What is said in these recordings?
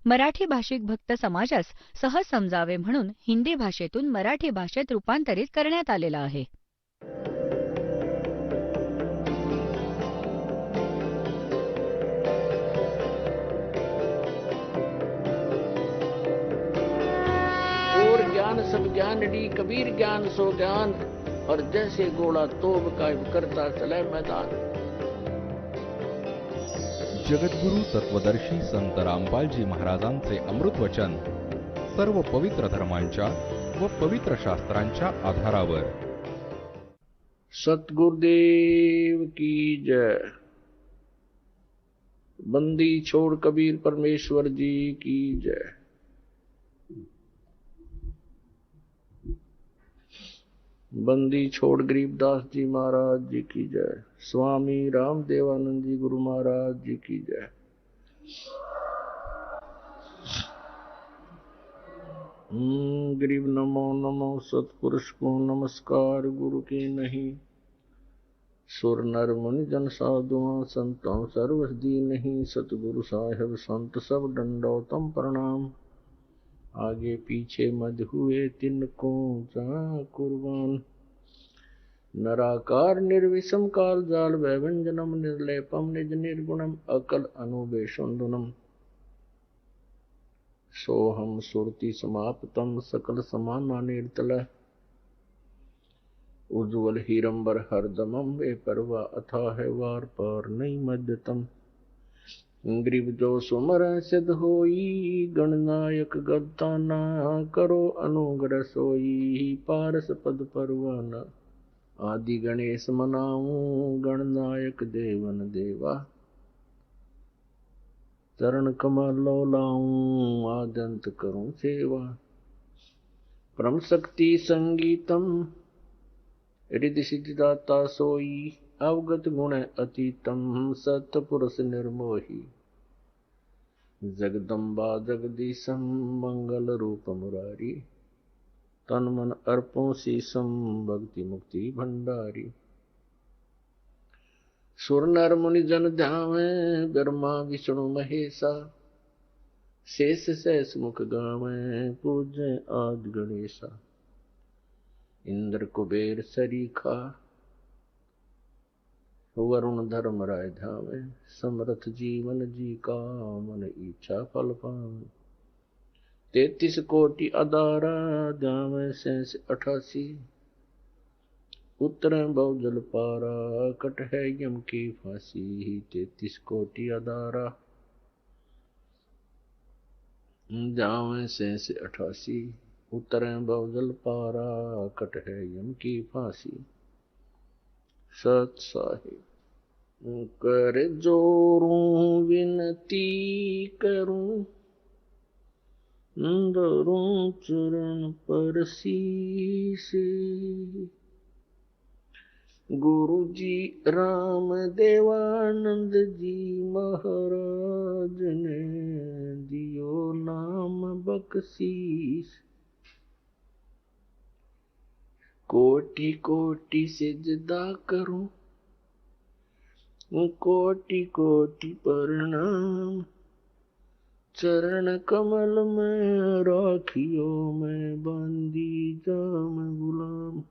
मराठी भाषिक भक्त समाजास सहज समजावे म्हणून हिंदी भाषेतून मराठी भाषेत रूपांतरित करण्यात आलेला आहे. और ज्ञान सब ज्ञानडी कबीर ज्ञान सो ज्ञान, और जैसे गोला तोब कायम करता चले मैदान. जगद्गुरु तत्वदर्शी संत रामपालजी महाराजांचे अमृत वचन सर्व पवित्र धर्मांच्या व पवित्र शास्त्रांच्या आधारावर. सतगुरुदेव की जय. बंदी छोड़ कबीर परमेश्वर जी की जय. बंदी छोड़ गरीबदास जी महाराज जी की जय. स्वामी रामदेवानंद जी गुरु महाराज जी की जय. गरीब नमो नमो सतपुरुष को नमस्कार गुरु की नहीं. सुर नर मुनि जन साधुआ संतों सर्वसदी नहीं. सतगुरु साहेब संत सब दंडोतम प्रणाम. आगे पीछे मध हुए तिनको जा कुर्बान. नराकार निर्विषम काल जाल वैवंजनम निर्लेपम निज निर्गुणम अकल अनुबेशुंदनम. सोहम सुरति समाप्तम सकल समाना निर्तल. उज्ज्वल हीरंबर हरदमम वे परवा अथाह वार पार नहीं मध्यतम. ग्रीव जो सुमर सिद्ध होई गणनायक गद्दाना. करो अनुग्रह सोई पारस पद परवाना. आदि गणेश मनाऊं गणनायक देवन देवा. चरण कमलो लाऊं आदंत करूं सेवा. परम शक्ति संगीतम रिद्धि सिद्धिदाता सोई. अवगत गुण अतीतम सतपुरुष निर्मोही. जगदम्बा जगदीशम मंगल रूप मुरारी. तन मन अर्पों शीसम भक्ति मुक्ति भंडारी. सुर नर मुनि जन ध्यावे ब्रह्मा विष्णु महेशा. शेष सहस मुख गावे पूज्य आदि गणेशा. इंद्र कुबेर सरीखा वरुण धर्म राय धावे. समरथ जीवन जी का मन इच्छा फल पावे. 33 कोटि अदारा जावे 88. उत्तर बहुजल पारा कट है यम की फांसी. 33 कोटि अदारा जावे 88. उत्तर बहुजल पारा कट है यम की फांसी. सत साहिब कर जोरूं विनती करूं. धरूं चरण पर शीश. गुरु जी राम देवानंद जी महाराज ने दियो नाम बख्शीश. कोटि कोटि सिजदा करूं कोटि कोटि प्रणाम. चरण कमल में राखियो मैं बंदी जाम गुलाम.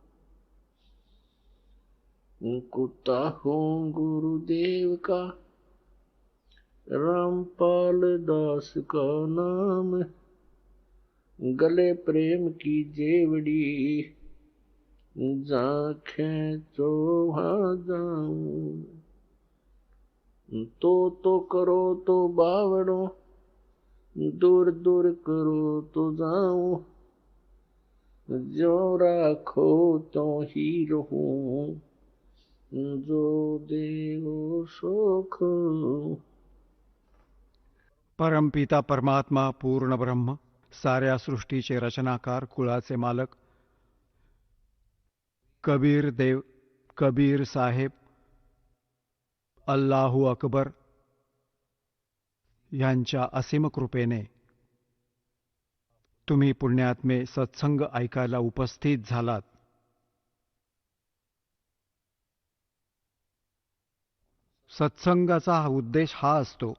कुत्ता हूँ गुरुदेव का रामपाल दास का नाम. गले प्रेम की जेवड़ी जाखें तो वहाँ जाऊं. तो करो तो बावड़ो दूर दूर करो तो जाऊं. जो राखो तो ही रहूं जो देवो सुख. परमपिता परमात्मा पूर्ण ब्रह्म साऱ्या सृष्टीचे रचनाकार कुळाचे मालक कबीर देव कबीर साहेब अल्लाहू अकबर यांच्या असीम कृपेने तुम्ही पुण्यात्मे सत्संग ऐकायला उपस्थित झालात. सत्संगाचा उद्देश हा असतो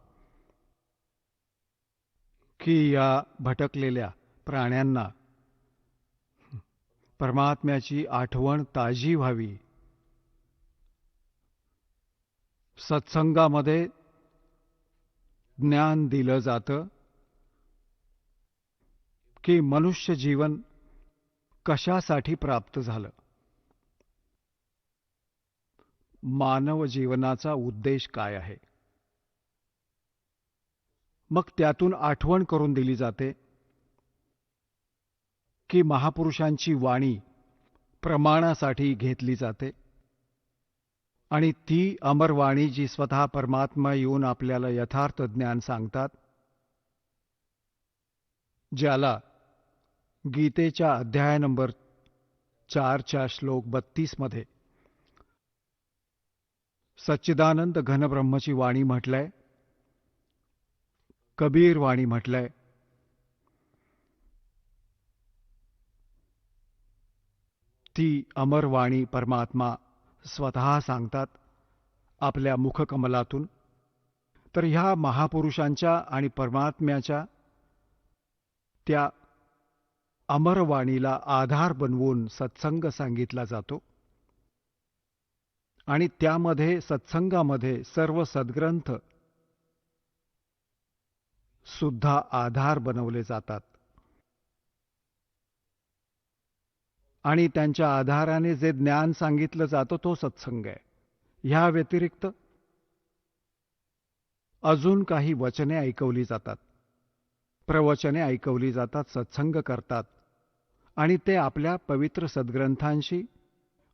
की या भटकलेल्या प्राण्यांना परमात्म्याची आठवण ताजी व्हावी. सत्संगामध्ये ज्ञान दिलं जातं की मनुष्य जीवन कशासाठी प्राप्त झालं, मानव जीवनाचा उद्देश काय आहे. मग त्यातून आठवण करून दिली जाते की महापुरुषांची वाणी प्रमाणासाठी घेतली जाते आणि ती अमरवाणी जी स्वतः परमात्मा येऊन आपल्याला यथार्थ ज्ञान सांगतात, ज्याला गीतेच्या अध्याय नंबर 4च्या श्लोक 32 मध्ये सच्चिदानंद घनब्रह्मची वाणी म्हटलंय, कबीर वाणी म्हटलंय. ती अमरवाणी परमात्मा स्वतः सांगतात आपल्या मुखकमलातून. तर ह्या महापुरुषांच्या आणि परमात्म्याच्या त्या अमरवाणीला आधार बनवून सत्संग सांगितला जातो आणि त्यामध्ये सत्संगामध्ये सर्व सद्ग्रंथ सुद्धा आधार बनवले जातात आणि त्यांच्या आधाराने जे ज्ञान सांगितलं जातं तो सत्संग आहे. ह्या व्यतिरिक्त अजून काही वचने ऐकवली जातात, प्रवचने ऐकवली जातात, सत्संग करतात आणि ते आपल्या पवित्र सद्ग्रंथांशी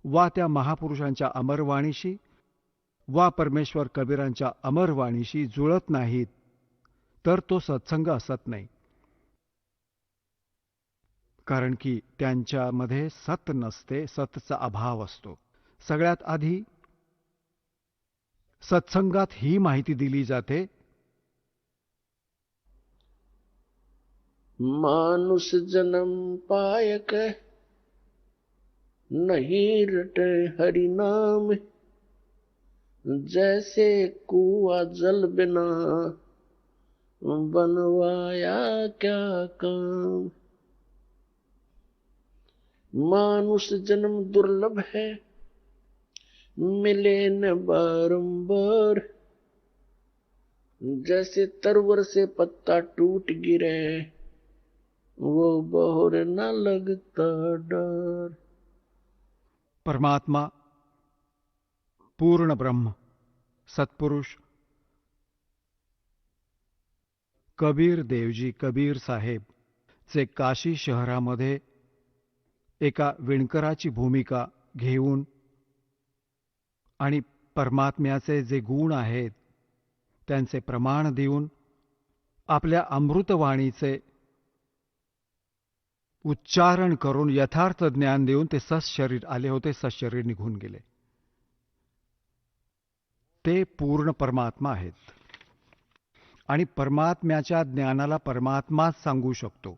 वा त्या महापुरुषांच्या अमरवाणीशी वा परमेश्वर कबीरांच्या अमरवाणीशी जुळत नाहीत, तर तो सत्संग असत नाही. कारण की त्यांच्यामध्ये सत नसते, सतचा अभाव असतो. सगळ्यात आधी सत्संगात ही माहिती दिली जाते, मानुष जन्म पायक नहीं रटे हरि नाम, जैसे कुआ जल बिना बनवाया क्या काम. मानुष जन्म दुर्लभ है, मिले न बारंबार, जैसे तरवर से पत्ता टूट गिरे, वो बहुर न लगता डर. परमात्मा पूर्ण ब्रह्म सत्पुरुष कबीर देवजी कबीर साहेब जे काशी शहरामध्ये एका विणकराची भूमिका घेऊन आणि परमात्म्याचे जे गुण आहेत त्यांचे प्रमाण देऊन आपल्या अमृतवाणीचे उच्चारण करून यथार्थ ज्ञान देऊन ते सशरीर आले होते, सशरीर निघून गेले. ते पूर्ण परमात्मा आहेत आणि परमात्म्याच्या ज्ञानाला परमात्माच सांगू शकतो.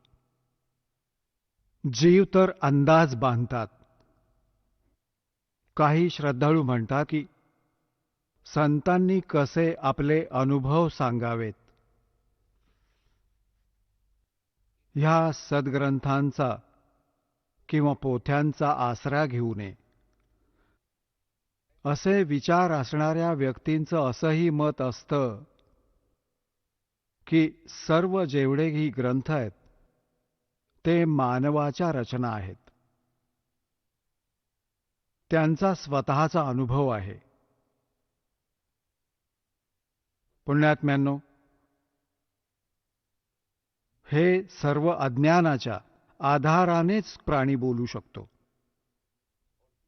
जीव तर अंदाज बांधतात. काही श्रद्धाळू म्हणतात की संतांनी कसे आपले अनुभव सांगावेत. ह्या सद्ग्रंथांचा किंवा पोथ्यांचा आसरा घेऊ नये असे विचार असणाऱ्या व्यक्तींचं असंही मत असतं की सर्व जेवढेही ग्रंथ आहेत ते मानवाच्या रचना आहेत, त्यांचा स्वतःचा अनुभव आहे. पुण्यात्म्यांनो, हे सर्व अज्ञानाच्या आधारानेच प्राणी बोलू शकतो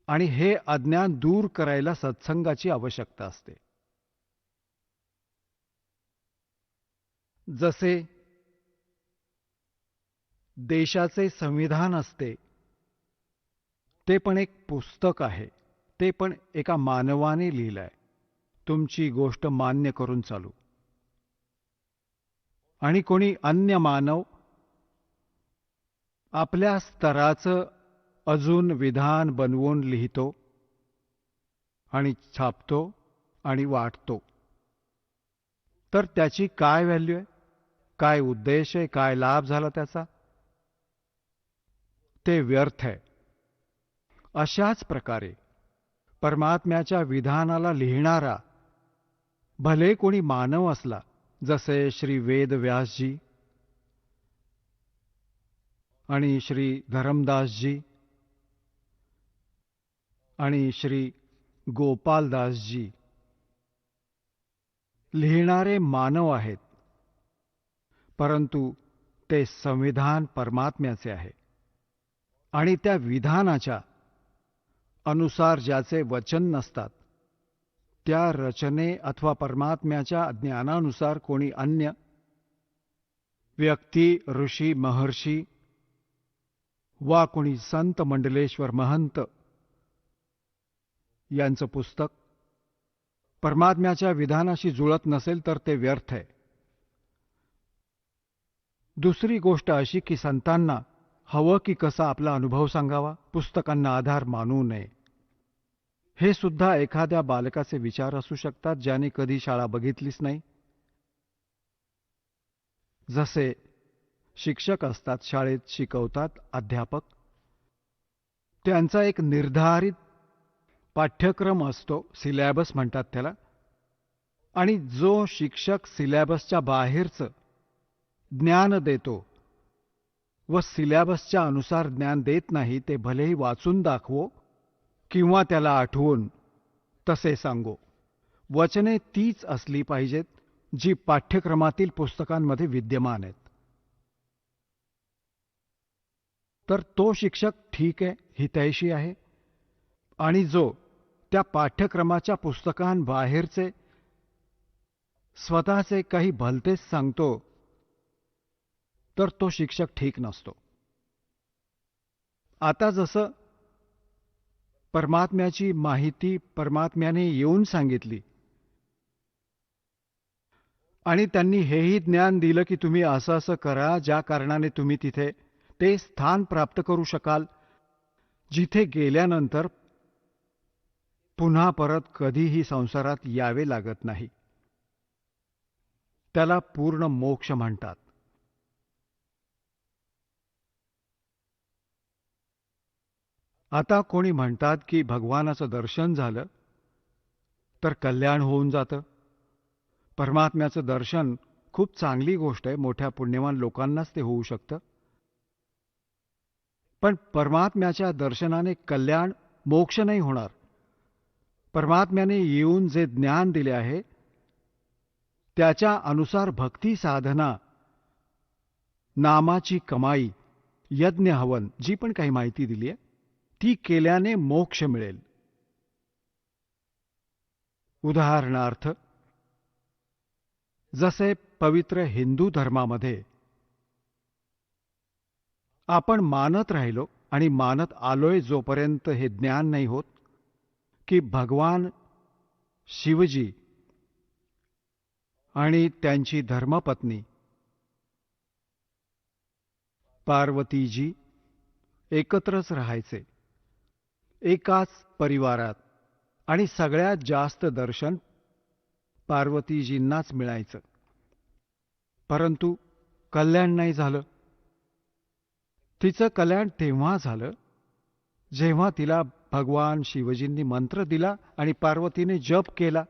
आणि हे अज्ञान दूर करायला सत्संगाची आवश्यकता असते. जसे देशाचे संविधान असते, ते पण एक पुस्तक आहे, ते पण एका मानवाने लिहिलंय. तुमची गोष्ट मान्य करून चालू. आणि कोणी अन्य मानव आपल्या स्तराचं अजून विधान बनवून लिहितो आणि छापतो आणि वाटतो, तर त्याची काय व्हॅल्यू आहे, काय उद्देश आहे, काय लाभ झाला त्याचा? ते व्यर्थ आहे. अशाच प्रकारे परमात्म्याच्या विधानाला लिहिणारा भले कोणी मानव असला, जसे श्री वेदव्यासजी आणि श्री धरमदासजी आणि श्री गोपालदासजी, लिहिणारे मानव आहेत, परंतु ते संविधान परमात्म्याचे आहे आणि त्या विधानाच्या अनुसार ज्याचे वचन नसतात, त्या रचने अथवा परमात्म्याच्या ज्ञानानुसार कोणी अन्य व्यक्ती, ऋषी, महर्षी वा कोणी संत मंडलेश्वर महंत यांचं पुस्तक परमात्म्याच्या विधानाशी जुळत नसेल तर ते व्यर्थ आहे. दुसरी गोष्ट अशी की संतांना हवं की कसा आपला अनुभव सांगावा, पुस्तकांना आधार मानू नये. हे सुद्धा एखाद्या बालकाचे विचार असू शकतात ज्याने कधी शाळा बघितलीच नाही. जसे शिक्षक असतात, शाळेत शिकवतात अध्यापक, त्यांचा एक निर्धारित पाठ्यक्रम असतो, सिलॅबस म्हणतात त्याला, आणि जो शिक्षक सिलॅबसच्या बाहेरचं ज्ञान देतो व सिलॅबसच्या अनुसार ज्ञान देत नाही, ते भलेही वाचून दाखवो किंवा त्याला आठवून तसे सांगो, वचने तीच असली पाहिजेत जी पाठ्यक्रमातील पुस्तकांमध्ये विद्यमान आहेत. तर तो शिक्षक ठीक आहे, हितैषी आहे, आणि जो त्या पाठ्यक्रमाच्या पुस्तकांबाहेरचे स्वतःचे काही भलतेच सांगतो, तर तो शिक्षक ठीक नसतो. आता जसं परमात्म्याची माहिती परमात्म्याने येऊन सांगितली आणि त्यांनी हेही ज्ञान दिलं की तुम्ही असं असं करा, ज्या कारणाने तुम्ही तिथे ते स्थान प्राप्त करू शकाल जिथे गेल्यानंतर पुन्हा परत कधीही संसारात यावे लागत नाही. त्याला पूर्ण मोक्ष म्हणतात. आता कोणी म्हणतात की भगवानाचं दर्शन झालं तर कल्याण होऊन जातं. परमात्म्याचं दर्शन खूप चांगली गोष्ट आहे, मोठ्या पुण्यवान लोकांनाच ते होऊ शकतं. पण परमात्म्याच्या दर्शनाने कल्याण, मोक्ष नाही होणार. परमात्म्याने येऊन जे ज्ञान दिले आहे त्याच्या अनुसार भक्ती साधना, नामाची कमाई, यज्ञ हवन, जी पण काही माहिती दिली आहे ती केल्याने मोक्ष मिळेल. उदाहरणार्थ, जसे पवित्र हिंदू धर्मामध्ये आपण मानत राहिलो आणि मानत आलोय जोपर्यंत हे ज्ञान नाही होत की भगवान शिवजी आणि त्यांची धर्मपत्नी पार्वतीजी एकत्रच राहायचे, एकाच परिवारात, आणि सगळ्यात जास्त दर्शन पार्वतीजींनाच मिळायचं. परंतु कल्याण नाही झालं. तिचं कल्याण तेव्हा झालं जेव्हा तिला भगवान शिवजींनी मंत्र दिला आणि पार्वतीने जप केला.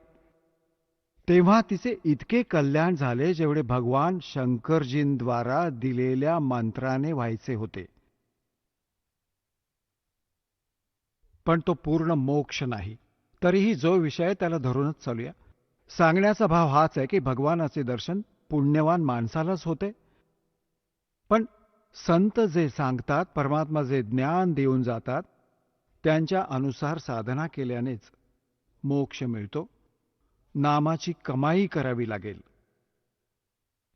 तेव्हा तिचे इतके कल्याण झाले जेवढे भगवान शंकरजींद्वारा दिलेल्या मंत्राने व्हायचे होते. पण तो पूर्ण मोक्ष नाही. तरीही जो विषय त्याला धरूनच चालूया. सांगण्याचा भाव हाच आहे की भगवानाचे दर्शन पुण्यवान माणसालाच होते. पण संत जे सांगतात, परमात्मा जे ज्ञान देऊन जातात, त्यांच्या अनुसार साधना केल्यानेच मोक्ष मिळतो. नामाची कमाई करावी लागेल.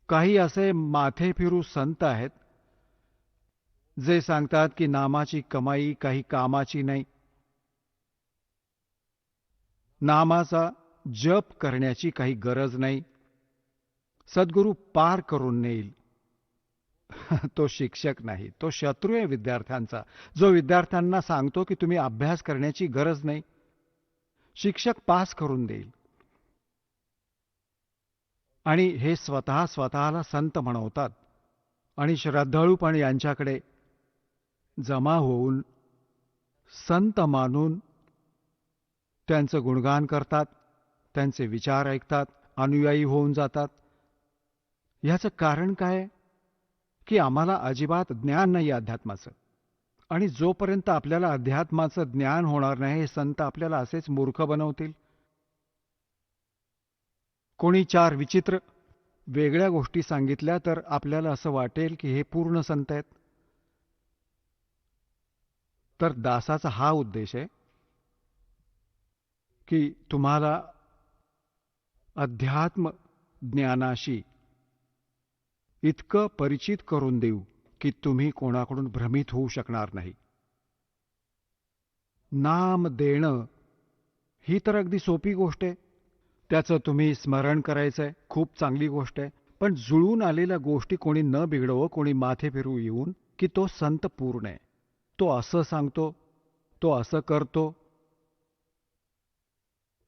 काही असे माथे फिरू संत आहेत जे सांगतात की नामाची कमाई काही कामाची नाही, नामाचा जप करण्याची काही गरज नाही, सद्गुरू पार करून नेईल. तो शिक्षक नाही, तो शत्रू आहे विद्यार्थ्यांचा, जो विद्यार्थ्यांना सांगतो की तुम्ही अभ्यास करण्याची गरज नाही, शिक्षक पास करून देईल. आणि हे स्वतःला संत म्हणवतात आणि श्रद्धाळू पण यांच्याकडे जमा होऊन संत मानून त्यांचं गुणगान करतात, त्यांचे विचार ऐकतात, अनुयायी होऊन जातात. ह्याचं कारण काय? की आम्हाला अजिबात ज्ञान नाही अध्यात्माचं. आणि जोपर्यंत आपल्याला अध्यात्माचं ज्ञान होणार नाही, हे संत आपल्याला असेच मूर्ख बनवतील. कोणी 4 विचित्र वेगळ्या गोष्टी सांगितल्या तर आपल्याला असं वाटेल की हे पूर्ण संत आहेत. तर दासाचा हा उद्देश आहे की तुम्हाला अध्यात्म ज्ञानाशी इतकं परिचित करून देऊ की तुम्ही कोणाकडून भ्रमित होऊ शकणार नाही. नाम देणं ही तर अगदी सोपी गोष्ट आहे. त्याचं तुम्ही स्मरण करायचंय, खूप चांगली गोष्ट आहे. पण जुळून आलेल्या गोष्टी कोणी न बिघडवं, कोणी माथे फिरू येऊन की तो संत पूर्ण आहे, तो असं सांगतो, तो असं करतो,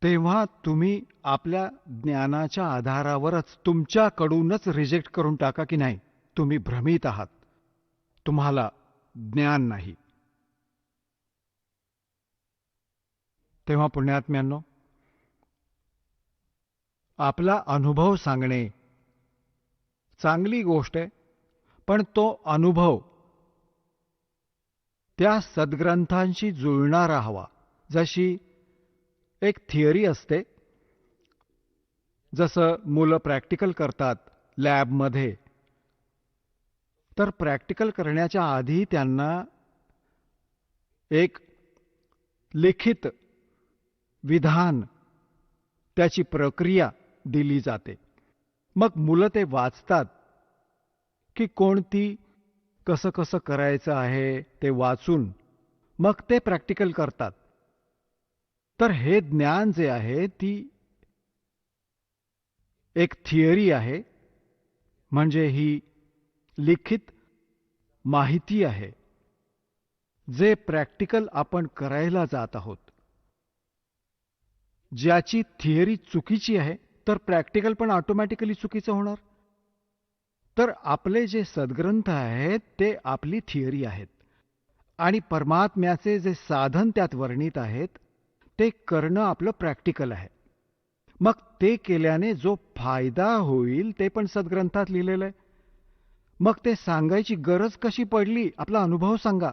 तेव्हा तुम्ही आपल्या ज्ञानाच्या आधारावरच तुमच्याकडूनच रिजेक्ट करून टाका की नाही, तुम्ही भ्रमित आहात, तुम्हाला ज्ञान नाही. तेव्हा पुण्यात्म्यांनो, आपला अनुभव सांगणे चांगली गोष्ट आहे, पण तो अनुभव त्या सद्ग्रंथांशी जुळणारा हवा. जशी एक थिअरी असते, जसं मुलं प्रॅक्टिकल करतात लॅबमध्ये, तर प्रॅक्टिकल करण्याच्या आधी त्यांना एक लिखित विधान, त्याची प्रक्रिया दिली जाते. मग मुलं ते वाचतात की कोणती कसं कसं करायचं आहे ते वाचून मग ते प्रॅक्टिकल करतात. तर हे ज्ञान जे आहे ती एक थिअरी आहे, म्हणजे ही लिखित माहिती आहे, जे प्रॅक्टिकल आपण करायला जात आहोत. ज्याची थिअरी चुकीची आहे तर प्रॅक्टिकल पण ऑटोमॅटिकली चुकीचं होणार. तर आपले जे सद्ग्रंथ आहेत ते आपली थिअरी आहेत आणि परमात्म्याचे जे साधन त्यात वर्णित आहेत ते करणं आपलं प्रॅक्टिकल आहे. मग ते केल्याने जो फायदा होईल ते पण सद्ग्रंथात लिहिलेलं आहे. मग ते सांगायची गरज कशी पडली? आपला अनुभव सांगा.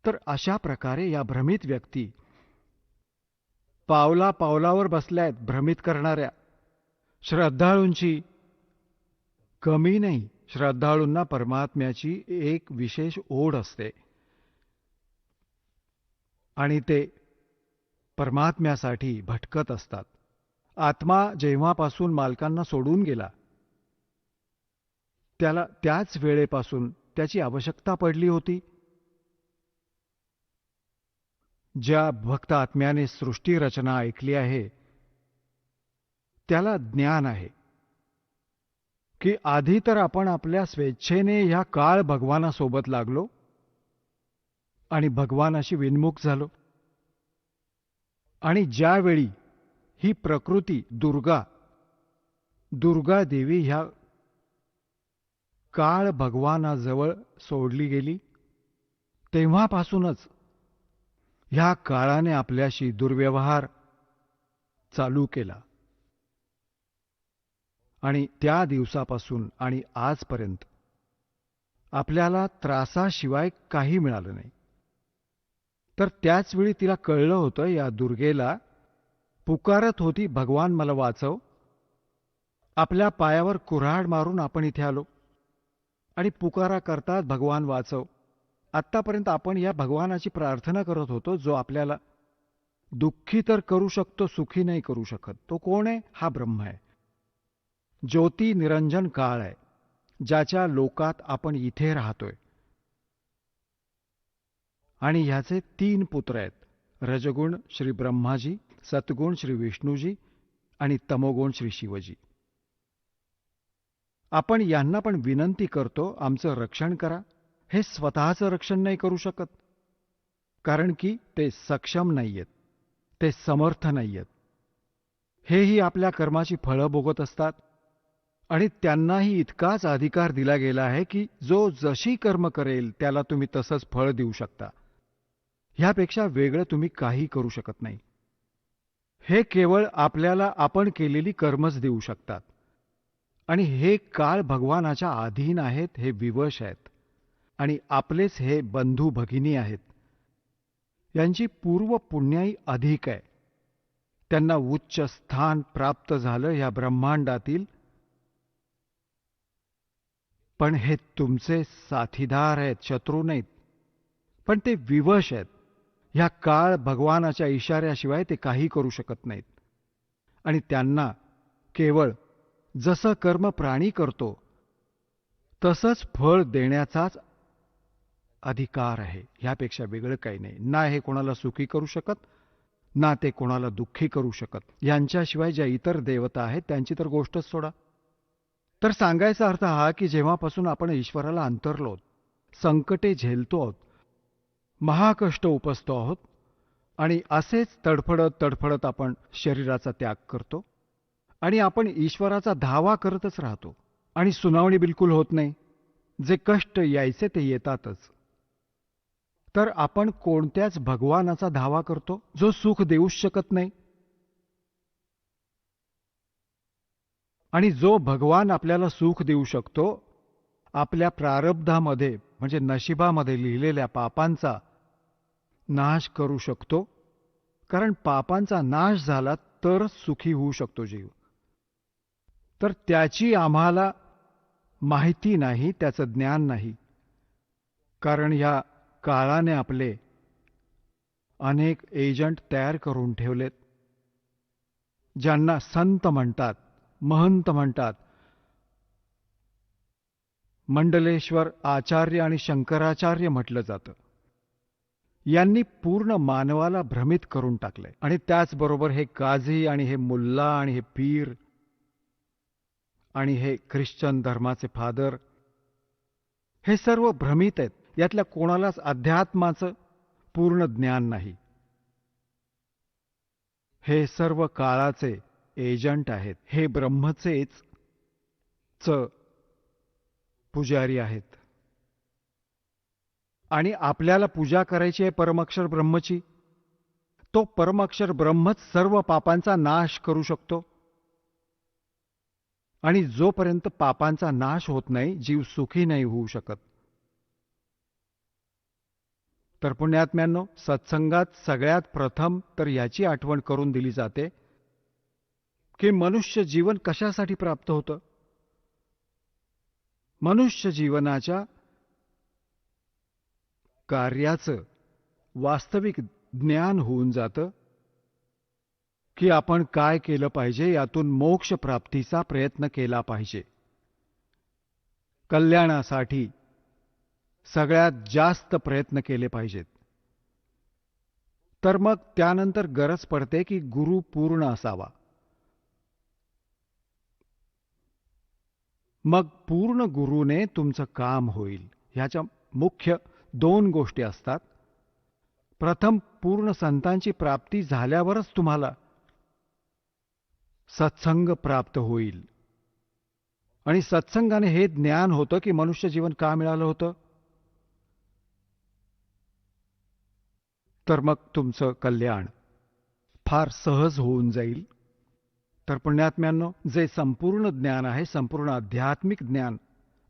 तर अशा प्रकारे या भ्रमित व्यक्ती पावला पावलावर बसल्यात भ्रमित करणाऱ्या. श्रद्धाळूंची कमी नाही. श्रद्धाळूंना परमात्म्याची एक विशेष ओढ असते आणि ते परमात्म्यासाठी भटकत असतात. आत्मा जेव्हापासून मालकांना सोडून गेला, त्याला त्याच वेळेपासून त्याची आवश्यकता पडली होती. ज्या भक्त आत्म्याने सृष्टी रचना ऐकली आहे त्याला ज्ञान आहे की आधी तर आपण आपल्या स्वेच्छेने ह्या काळ भगवानासोबत लागलो आणि भगवानाशी विन्मुख झालो. आणि ज्यावेळी ही प्रकृती दुर्गा देवी ह्या काळ भगवानाजवळ सोडली गेली, तेव्हापासूनच ह्या काळाने आपल्याशी दुर्व्यवहार चालू केला. आणि त्या दिवसापासून आणि आजपर्यंत आपल्याला त्रासाशिवाय काही मिळालं नाही. तर त्याच वेळी तिला कळलं होतं, या दुर्गेला पुकारत होती, भगवान मला वाचव. आपल्या पायावर कुऱ्हाड मारून आपण इथे आलो आणि पुकारा करतात, भगवान वाचव. आत्तापर्यंत आपण या भगवानाची प्रार्थना करत होतो, जो आपल्याला दुःखी तर करू शकतो, सुखी नाही करू शकत. तो कोण आहे? हा ब्रह्म आहे. ज्योती निरंजन काळ आहे, ज्याच्या लोकात आपण इथे राहतोय. आणि ह्याचे 3 पुत्र आहेत, रजगुण श्री ब्रह्माजी, सत्गुण श्री विष्णूजी आणि तमोगुण श्री शिवजी. आपण यांना पण विनंती करतो, आमचं रक्षण करा. हे स्वतःचं रक्षण नाही करू शकत, कारण की ते सक्षम नाहीयेत, ते समर्थ नाहीयेत. हेही आपल्या कर्माची फळं भोगत असतात आणि त्यांनाही इतकाच अधिकार दिला गेला आहे की जो जशी कर्म करेल त्याला तुम्ही तसंच फळ देऊ शकता. ह्यापेक्षा वेगळं तुम्ही काही करू शकत नाही. हे केवळ आपल्याला आपण केलेली कर्मच देऊ शकतात. आणि हे काळ भगवानाच्या अधीन आहेत, हे विवश आहेत आणि आपलेच हे बंधू भगिनी आहेत. यांची पूर्व पुण्याई अधिक आहे. त्यांना उच्च स्थान प्राप्त झालं या ब्रह्मांडातील. पण हे तुमचे साथीदार आहेत, शत्रू नाहीत. पण ते विवश आहेत. ह्या काळ भगवानाच्या इशाऱ्याशिवाय ते काही करू शकत नाहीत. आणि त्यांना केवळ जसं कर्म प्राणी करतो तसंच फळ देण्याचाच अधिकार आहे. ह्यापेक्षा वेगळं काही नाही. ना हे कोणाला सुखी करू शकत, ना ते कोणाला दुःखी करू शकत. यांच्याशिवाय ज्या इतर देवता आहेत त्यांची तर गोष्टच सोडा. तर सांगायचा अर्थ हा की जेव्हापासून आपण ईश्वराला अंतरलो, संकटे झेलतो आहोत, महाकष्ट उपसतो आहोत आणि असेच तडफडत तडफडत आपण शरीराचा त्याग करतो आणि आपण ईश्वराचा धावा करतच राहतो आणि सुनावणी बिलकुल होत नाही. जे कष्ट यायचे ते येतातच. तर आपण कोणत्याच भगवानाचा धावा करतो जो सुख देऊच शकत नाही. आणि जो भगवान आपल्याला सुख देऊ शकतो, आपल्या प्रारब्धामध्ये म्हणजे नशिबामध्ये लिहिलेल्या पापांचा नाश करू शकतो. कारण पापांचा नाश झाला तरच सुखी होऊ शकतो जीव. तर त्याची आम्हाला माहिती नाही, त्याचं ज्ञान नाही. कारण ह्या काळाने आपले अनेक एजंट तयार करून ठेवलेत, ज्यांना संत म्हणतात, महंत म्हणतात. मंडलेश्वर आचार्य आणि शंकराचार्य म्हटलं जातं. यांनी पूर्ण मानवाला भ्रमित करून टाकलंय. आणि त्याचबरोबर हे काझी आणि हे मुल्ला आणि हे पीर आणि हे ख्रिश्चन धर्माचे फादर, हे सर्व भ्रमित आहेत. यातल्या कोणालाच अध्यात्माचं पूर्ण ज्ञान नाही. हे सर्व काळाचे एजंट आहेत. हे ब्रह्मचेच पुजारी आहेत. आणि आपल्याला पूजा करायची आहे परमाक्षर ब्रह्मची. तो परमाक्षर ब्रह्मच सर्व पापांचा नाश करू शकतो. आणि जोपर्यंत पापांचा नाश होत नाही, जीव सुखी नाही होऊ शकत. तर पुण्यात्म्यांनो, सत्संगात सगळ्यात प्रथम तर याची आठवण करून दिली जाते की मनुष्य जीवन कशासाठी प्राप्त होतं. मनुष्य जीवनाच्या कार्याचं वास्तविक ज्ञान होऊन जातं की आपण काय केलं पाहिजे, यातून मोक्ष प्राप्तीचा प्रयत्न केला पाहिजे. कल्याणासाठी सगळ्यात जास्त प्रयत्न केले पाहिजेत. तर मग त्यानंतर गरज पडते की गुरु पूर्ण असावा. मग पूर्ण गुरुने तुमचं काम होईल. ह्याच्या मुख्य 2 गोष्टी असतात. प्रथम, पूर्ण संतांची प्राप्ती झाल्यावरच तुम्हाला सत्संग प्राप्त होईल. आणि सत्संगाने हे ज्ञान होतं की मनुष्य जीवन का मिळालं होतं. तर मग तुमचं कल्याण फार सहज होऊन जाईल. तर पुण्यात्म्यांनो, जे संपूर्ण ज्ञान आहे, संपूर्ण आध्यात्मिक ज्ञान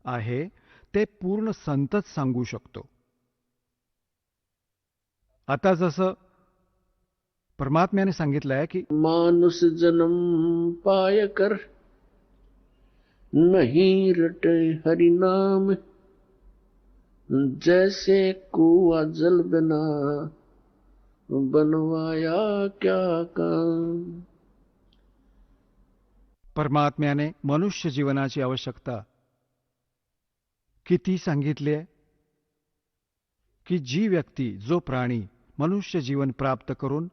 आहे, ते पूर्ण संतच सांगू शकतो. आता जसं परमात्म्याने सांगितलं आहे की मानुष जन्म पाय कर नहीं रटे हरि नाम, जैसे कुआ जल बिना बनवाया क्या काम. परमात्म्याने मनुष्य जीवनाची आवश्यकता किती सांगितली आहे की जी व्यक्ती, जो प्राणी मनुष्य जीवन प्राप्त करून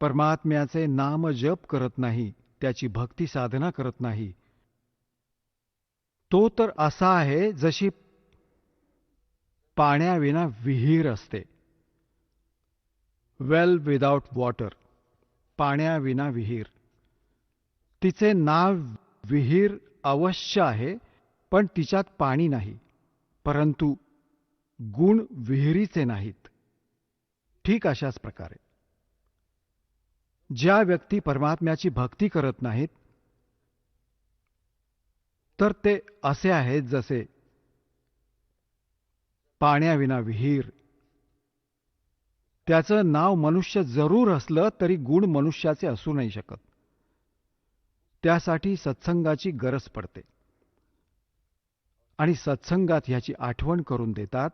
परमात्म्याचे नाम जप करत नाही, त्याची भक्ती साधना करत नाही, तो तर असा आहे जशी पाण्याविना विहीर असते, वेल विदाउट वॉटर. पाण्याविना विहीर. तिचे नाव विहीर अवश्य आहे, पण तिच्यात पाणी नाही. परंतु गुण विहिरीचे नाहीत. ठीक अशाच प्रकारे ज्या व्यक्ती परमात्म्याची भक्ती करत नाहीत, तर ते असे आहेत जसे पाण्याविना विहीर. त्याचं नाव मनुष्य जरूर असलं तरी गुण मनुष्याचे असू नाही शकत. त्यासाठी सत्संगाची गरज पडते. आणि सत्संगात ह्याची आठवण करून देतात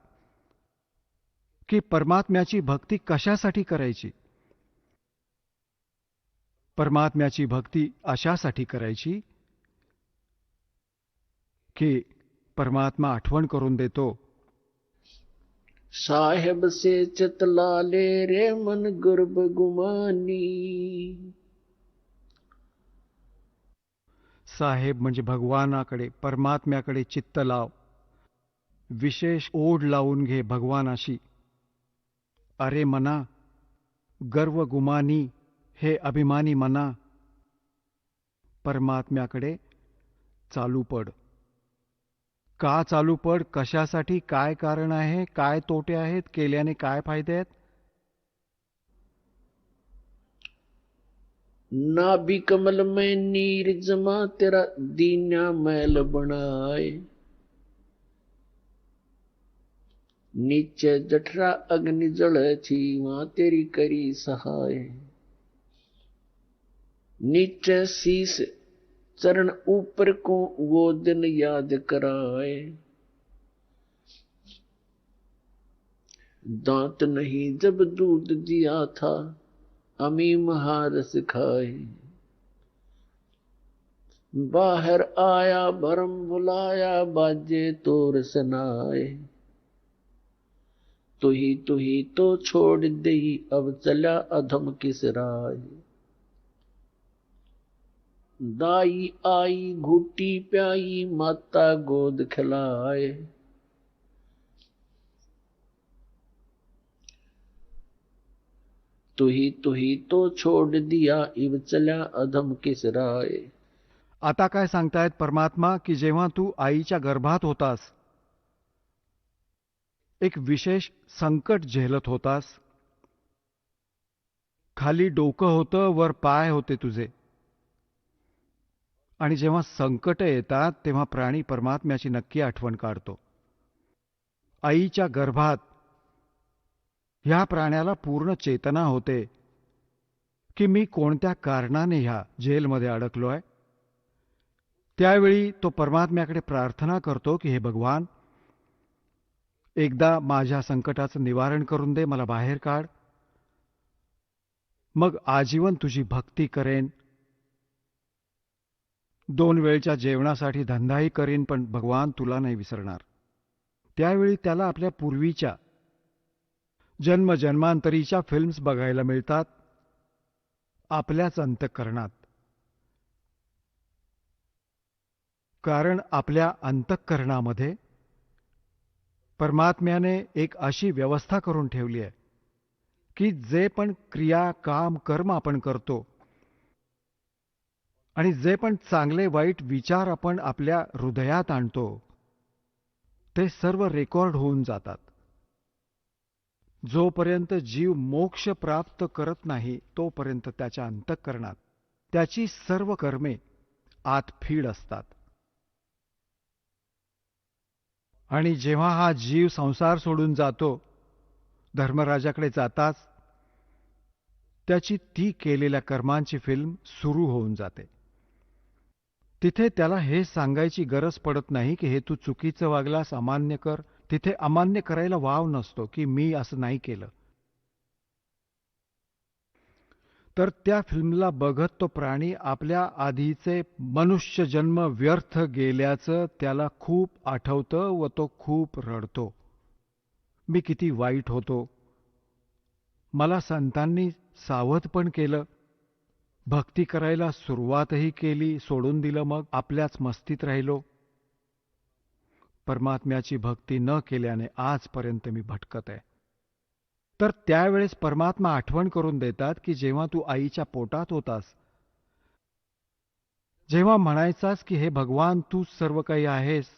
की परमात्म्याची भक्ती कशासाठी करायची. परमात्म्याची भक्ती अशासाठी करायची की परमात्मा आठवण करून देतो, साहेब से चतलाले रे मन गर्भ गुमानी. साहेब म्हणजे भगवानाकडे, परमात्म्याकडे चित्त लाव. विशेष ओढ लावून घे भगवानाशी. अरे मना, गर्व गुमानी, हे अभिमानी मना, परमात्म्याकडे चालू पड. का चालू पड? कशासाठी? काय कारण आहे? काय तोटे आहेत? केल्याने काय फायदे आहेत? नाभि कमल में नीर जमा तेरा दीन्या मैल बनाए. नीचे जठरा अग्नि जल छी मां तेरी करी सहाय. नीचे शीस चरण ऊपर को वो दिन याद कराए. दांत नहीं जब दूध दिया था अमी महारस खाए. बाहर आया भरम बुलाया बाजे तोर सनाए. तू ही तो छोड़ दे अब चला अधम किस राय. दाई आई घुटी प्याई माता गोद खिलाए. तू ही तो छोड़ दिया इब चला अधम किस राय. आता काय सांगतायत परमात्मा की जेव्हा तू आईच्या गर्भात होतास, एक विशेष संकट झेलत होतास. खाली डोकं होतं, वर पाय होते तुझे. आणि जेव्हा संकट येतात तेव्हा प्राणी परमात्म्याची नक्की आठवण काढतो. आईच्या गर्भात ह्या प्राण्याला पूर्ण चेतना होते की मी कोणत्या कारणाने ह्या जेलमध्ये अडकलोय. त्यावेळी तो परमात्म्याकडे प्रार्थना करतो की हे भगवान, एकदा माझ्या संकटाचं निवारण करून दे, मला बाहेर काढ. मग आजीवन तुझी भक्ती करेन. 2 वेळच्या जेवणासाठी धंदाही करीन, पण भगवान तुला नाही विसरणार. त्यावेळी त्याला आपल्या पूर्वीच्या जन्मजन्मांतरीच्या फिल्म्स बघायला मिळतात आपल्याच अंतःकरणात. कारण आपल्या अंतःकरणामध्ये परमात्म्याने एक अशी व्यवस्था करून ठेवली आहे की जे पण क्रिया, काम, कर्म आपण करतो आणि जे पण चांगले वाईट विचार आपण आपल्या हृदयात आणतो, ते सर्व रेकॉर्ड होऊन जातात. जोपर्यंत जीव मोक्ष प्राप्त करत नाही तोपर्यंत त्याच्या अंतःकरणात त्याची सर्व कर्मे आत फीड असतात. आणि जेव्हा हा जीव संसार सोडून जातो, धर्मराजाकडे जाताच त्याची ती केलेल्या कर्मांची फिल्म सुरू होऊन जाते. तिथे त्याला हे सांगायची गरज पडत नाही की हे तू चुकीचं वागलास, अमान्य कर. तिथे अमान्य करायला वाव नसतो की मी असं नाही केलं. तर त्या फिल्मला बघत तो प्राणी आपल्या आधीचे मनुष्य जन्म व्यर्थ गेल्याचं त्याला खूप आठवतं व तो खूप रडतो. मी किती वाईट होतो. मला संतांनी सावध पण केलं. भक्ती करायला सुरुवातही केली, सोडून दिलं, मग आपल्याच मस्तीत राहिलो. परमात्म्याची भक्ती न केल्याने आजपर्यंत मी भटकत आहे. तर त्यावेळेस परमात्मा आठवण करून देतात की जेव्हा तू आईच्या पोटात होतास, जेव्हा म्हणायचास की हे भगवान तूच सर्व काही आहेस,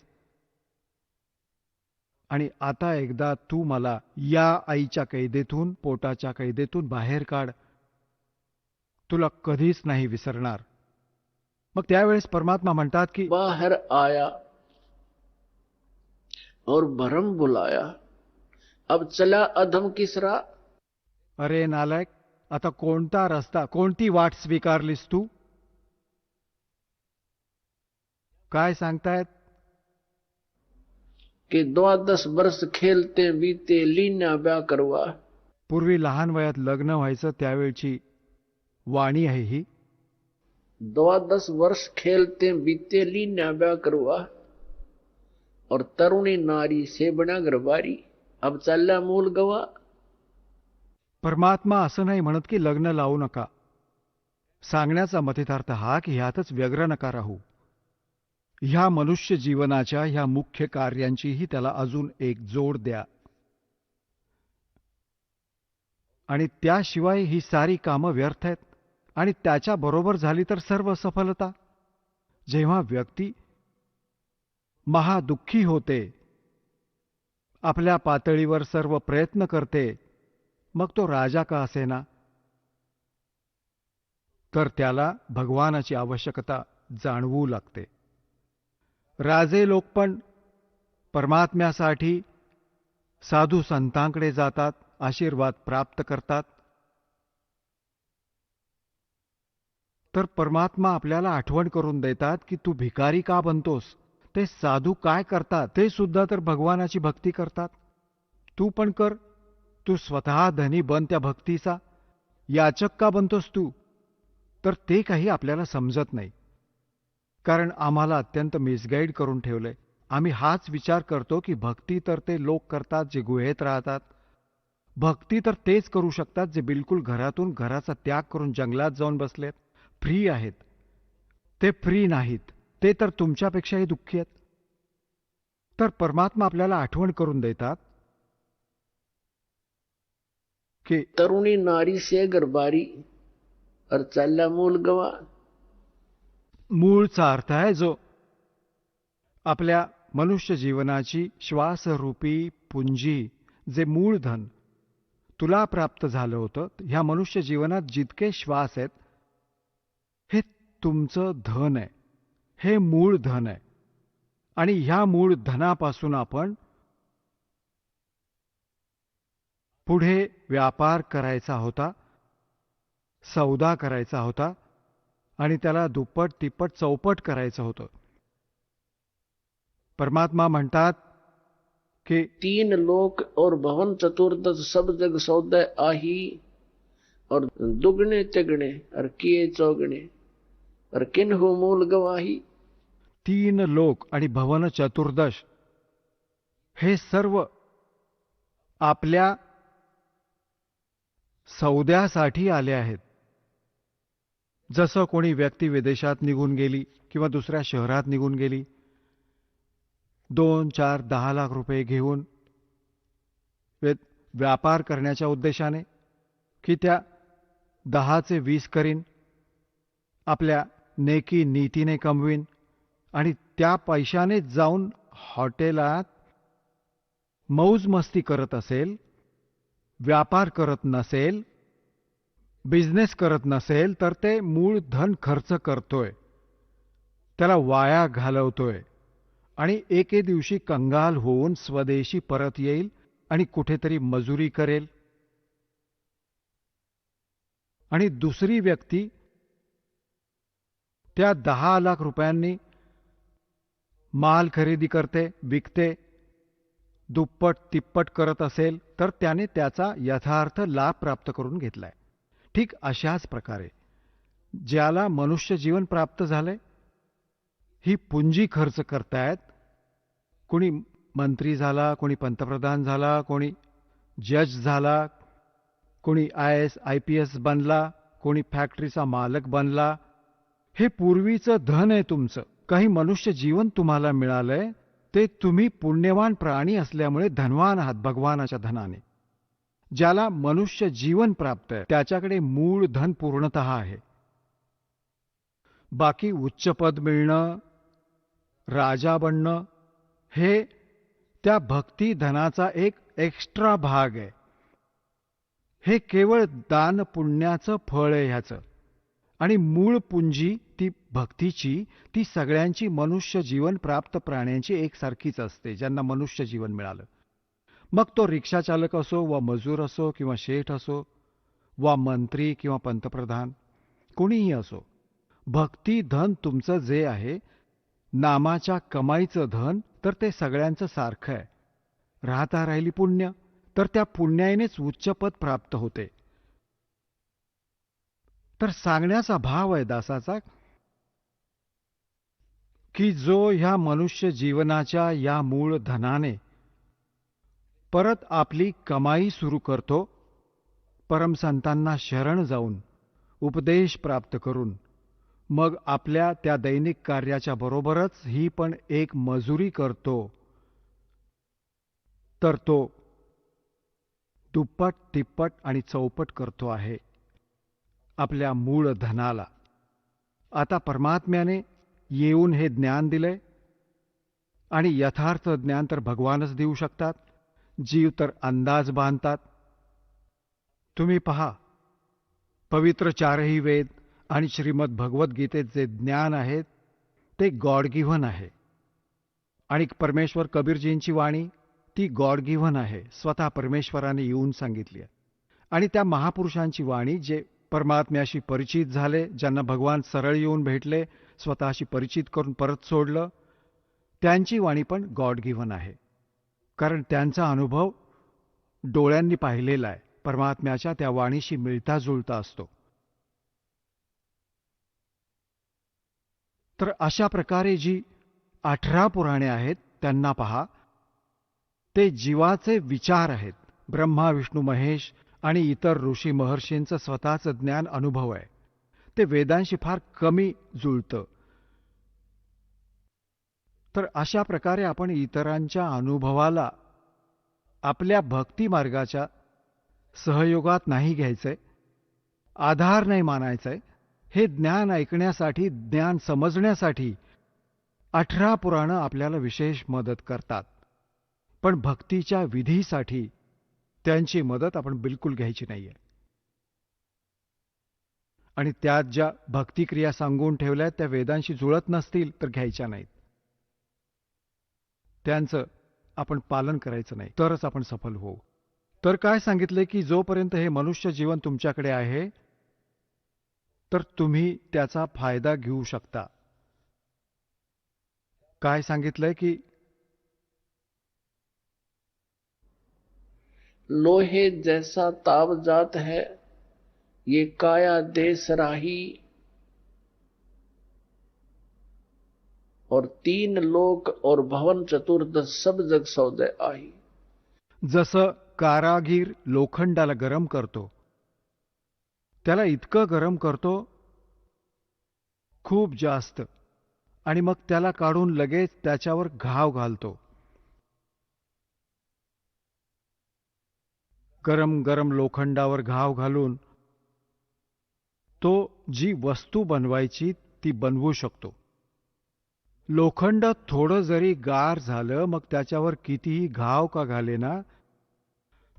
आणि आता एकदा तू मला या आईच्या कैदेतून, पोटाच्या कैदेतून बाहेर काढ, तुला कधीच नाही विसरणार. मग त्यावेळेस परमात्मा म्हणतात की बाहर आया और भरम बुलाया, अब चला अधम किसरा. अरे नालायक, आता कोणता रस्ता, कोणती वाट स्वीकारलीस तू? काय सांगतायत? कि 12 वर्ष खेलते बीते लीना ब्या करवा. पूर्वी लहान वयात लग्न व्हायचं त्यावेळची वाणी आहे ही. 12 वर्ष खेलते बीते लीना ब्या करवा, और तरुणी नारी से बना गरबारी, अब चालला मूल गवा. परमात्मा असं नाही म्हणत की लग्न लावू नका. सांगण्याचा मतितार्थ हा की ह्यातच व्यग्र नका राहू. ह्या मनुष्य जीवनाच्या ह्या मुख्य कार्यांचीही त्याला अजून एक जोड द्या, आणि त्याशिवाय ही सारी कामं व्यर्थ आहेत. आणि त्याच्या बरोबर झाली तर सर्व सफलता. जेव्हा व्यक्ती महादुःखी होते, आपल्या पातळीवर सर्व प्रयत्न करते, मग तो राजा का असेना, तर त्याला भगवानाची आवश्यकता जाणवू लागते. राजे लोक पण परमात्म्यासाठी साधू संतांकडे जातात, आशीर्वाद प्राप्त करतात. तर परमात्मा आपल्याला आठवण करून देतात की तू भिकारी का बनतोस? ते साधू काय करतात? ते सुद्धा तर भगवानाची भक्ती करतात. तू पण कर. तू स्वतः धनी बन त्या भक्तीचा. याचक का बनतोस तू? तर ते काही आपल्याला समजत नाही, कारण आम्हाला अत्यंत मिसगाईड करून ठेवलंय. आम्ही हाच विचार करतो की भक्ती तर ते लोक करतात जे गुहेत राहतात. भक्ती तर तेच करू शकतात जे बिलकुल घरातून घराचा त्याग करून जंगलात जाऊन बसलेत, फ्री आहेत. ते फ्री नाहीत, ते तर तुमच्यापेक्षाही दुःखी आहेत. तर परमात्मा आपल्याला आठवण करून देतात की तरुणी नारी से गरबारी, और चालला मूल गवा. मूळचा अर्थ आहे जो आपल्या मनुष्य जीवनाची श्वासरूपी पुंजी, जे मूळ धन तुला प्राप्त झालं होतं. ह्या मनुष्य जीवनात जितके श्वास आहेत, हे तुमचं धन आहे, हे मूळ धन आहे. आणि ह्या मूळ धनापासून आपण पुढे व्यापार करायचा होता, सौदा करायचा होता, आणि त्याला दुप्पट तिप्पट चौपट करायचं होतं. परमात्मा म्हणतात की 3 लोक और भवन चतुर्दश सब जग सौदे आही, और दुगने तिगणे और किए चौगणे, और किन्हु मूल गवाही. 3 लोक आणि भवन चतुर्दश हे सर्व आपल्या सौद्यासाठी आले आहेत. जसं कोणी व्यक्ती विदेशात निघून गेली किंवा दुसऱ्या शहरात निघून गेली, 2, 4, 10 लाख रुपये घेऊन व्यापार करण्याच्या उद्देशाने, की त्या 10चे 20 करीन, आपल्या नेकी नीतीने कमवीन, आणि त्या पैशाने जाऊन हॉटेलात मौज मस्ती करत असेल, व्यापार करत नसेल, बिझनेस करत नसेल, तर ते मूळ धन खर्च करतोय, त्याला वाया घालवतोय, आणि एके दिवशी कंगाल होऊन स्वदेशी परत येईल आणि कुठेतरी मजुरी करेल. आणि दुसरी व्यक्ती त्या 10 लाख रुपयांनी माल खरेदी करते, विकते, दुप्पट तिप्पट करत असेल, तर त्याने त्याचा यथार्थ लाभ प्राप्त करून घेतलाय. ठीक अशाच प्रकारे ज्याला मनुष्य जीवन प्राप्त झालंय, ही पुंजी खर्च करतायत. कोणी मंत्री झाला, कोणी पंतप्रधान झाला, कोणी जज झाला, कोणी IAS IPS बनला, कोणी फॅक्टरीचा मालक बनला. हे पूर्वीचं धन आहे तुमचं. काही मनुष्य जीवन तुम्हाला मिळालंय, ते तुम्ही पुण्यवान प्राणी असल्यामुळे धनवान आहात भगवानाच्या धनाने. ज्याला मनुष्य जीवन प्राप्त आहे त्याच्याकडे मूळ धन पूर्णतः आहे. बाकी उच्च पद मिळणं, राजा बनणं हे त्या भक्ती धनाचा एक एक्स्ट्रा भाग आहे. हे केवळ दान पुण्याचं फळ आहे ह्याचं. आणि मूळ पुंजी ती भक्तीची, ती सगळ्यांची मनुष्य जीवन प्राप्त प्राण्यांची एकसारखीच असते ज्यांना मनुष्य जीवन मिळालं. मग तो रिक्षा चालक असो वा मजूर असो किंवा शेठ असो वा मंत्री किंवा पंतप्रधान, कोणीही असो. भक्ती धन तुमचं जे आहे, नामाच्या कमाईचं धन, तर ते सगळ्यांचं सारखं आहे. राहता राहिली पुण्य, तर त्या पुण्यानेच उच्चपद प्राप्त होते. तर सांगण्याचा भाव आहे दासाचा की जो ह्या मनुष्य जीवनाच्या या मूळ धनाने परत आपली कमाई सुरू करतो, परमसंतांना शरण जाऊन उपदेश प्राप्त करून मग आपल्या त्या दैनिक कार्याच्या बरोबरच ही पण एक मजुरी करतो, तर तो दुप्पट तिप्पट आणि चौपट करतो आहे आपल्या मूळ धनाला. आता परमात्म्याने येऊन हे ज्ञान दिलंय आणि यथार्थ ज्ञान तर भगवानच देऊ शकतात. जीव तर अंदाज बांधतात. तुम्ही पहा, पवित्र चारही वेद आणि श्रीमद भगवद्गीतेत जे ज्ञान आहे ते गॉड गिव्हन आहे. आणि परमेश्वर कबीरजींची वाणी ती गॉड गिव्हन आहे, स्वतः परमेश्वराने येऊन सांगितली आहे. आणि त्या महापुरुषांची वाणी जे परमात्म्याशी परिचित झाले, ज्यांना भगवान सरळ येऊन भेटले, स्वतःशी परिचित करून परत सोडलं, त्यांची वाणी पण गॉड गिव्हन आहे. कारण त्यांचा अनुभव डोळ्यांनी पाहिलेला आहे, परमात्म्याच्या त्या वाणीशी मिळता जुळता असतो. तर अशा प्रकारे जी 18 पुराणे आहेत त्यांना पहा, ते जीवाचे विचार आहेत. ब्रह्मा विष्णू महेश आणि इतर ऋषी महर्षींचं स्वतःचं ज्ञान अनुभव आहे. ते वेदांशी फार कमी जुळतं. तर अशा प्रकारे आपण इतरांच्या अनुभवाला आपल्या भक्ती मार्गाच्या सहयोगात नाही घ्यायचंय, आधार नाही मानायचंय. हे ज्ञान ऐकण्यासाठी, ज्ञान समजण्यासाठी 18 पुराणं आपल्याला विशेष मदत करतात. पण भक्तीच्या विधीसाठी त्यांची मदत आपण बिलकुल घ्यायची नाहीये. आणि त्यात ज्या भक्तिक्रिया सांगून ठेवल्या त्या वेदांशी जुळत नसतील तर घ्यायच्या नाहीत. त्यांचं आपण पालन करायचं नाही, तरच आपण सफल होऊ. तर काय सांगितले की जोपर्यंत हे मनुष्य जीवन तुमच्याकडे आहे तर तुम्ही त्याचा फायदा घेऊ शकता. काय सांगितलंय की लोहे जैसा ताव जात है ये काया देश राही, और 3 लोक और भवन चतुर्दश सब जग सौदे आही. जसं कारागीर लोखंडाला गरम करतो, त्याला इतकं गरम करतो खूप जास्त, आणि मग त्याला काढून लगेच त्याच्यावर घाव घालतो. गरम गरम लोखंडावर घाव घालून तो जी वस्तू बनवायची ती बनवू शकतो. लोखंड थोडं जरी गार झालं मग त्याच्यावर कितीही घाव का घालेना,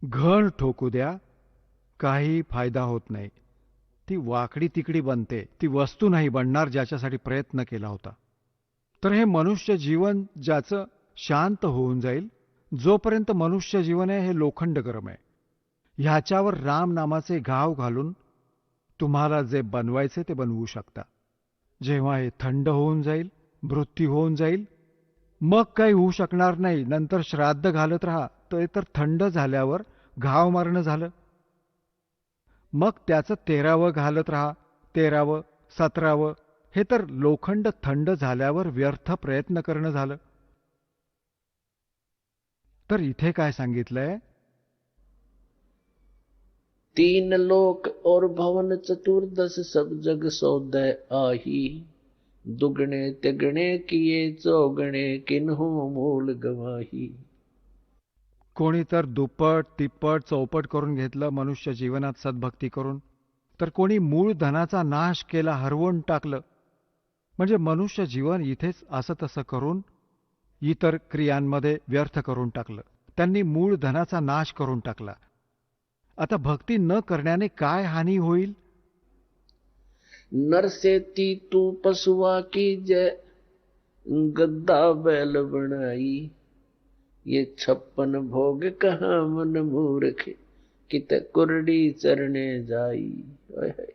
घण ठोकू द्या, काही फायदा होत नाही. ती वाकडी तिकडी बनते, ती वस्तू नाही बनणार ज्याच्यासाठी प्रयत्न केला होता. तर हे मनुष्य जीवन ज्याचं शांत होऊन जाईल, जोपर्यंत मनुष्य जीवन आहे हे लोखंड गरम आहे, ह्याच्यावर राम नामाचे घाव घालून तुम्हाला जे बनवायचे ते बनवू शकता. जेव्हा हे थंड होऊन जाईल, मृत्यू होऊन जाईल, मग काही होऊ शकणार नाही. नंतर श्राद्ध घालत राहा, तर थंड झाल्यावर घाव मारणं झालं. मग त्याचं 13वं घालत राहा, 13वं 17वं, हे तर लोखंड थंड झाल्यावर व्यर्थ प्रयत्न करणं झालं. तर इथे काय सांगितलंय, 3 लोक और भवन चतुर्दश सब जग सौदे आही, दुगणे तिगणे किए चौगणे किन्हु मूल गवाही. कोणी तर दुप्पट तिप्पट चौपट करून घेतलं मनुष्य जीवनात सद्भक्ती करून, तर कोणी मूळ धनाचा नाश केला, हरवून टाकलं. म्हणजे मनुष्य जीवन इथेच असं तसं करून इतर क्रियांमध्ये व्यर्थ करून टाकलं. त्यांनी मूळ धनाचा नाश करून टाकला. आता भक्ती न करण्याने काय हानी होईल? नर से ती तू पशुआ की जय, गद्दा बैल बनाई, ये 56 भोग कहाँ मन मूर्खे, कित कुरडी चरणे जाई. ओय होय.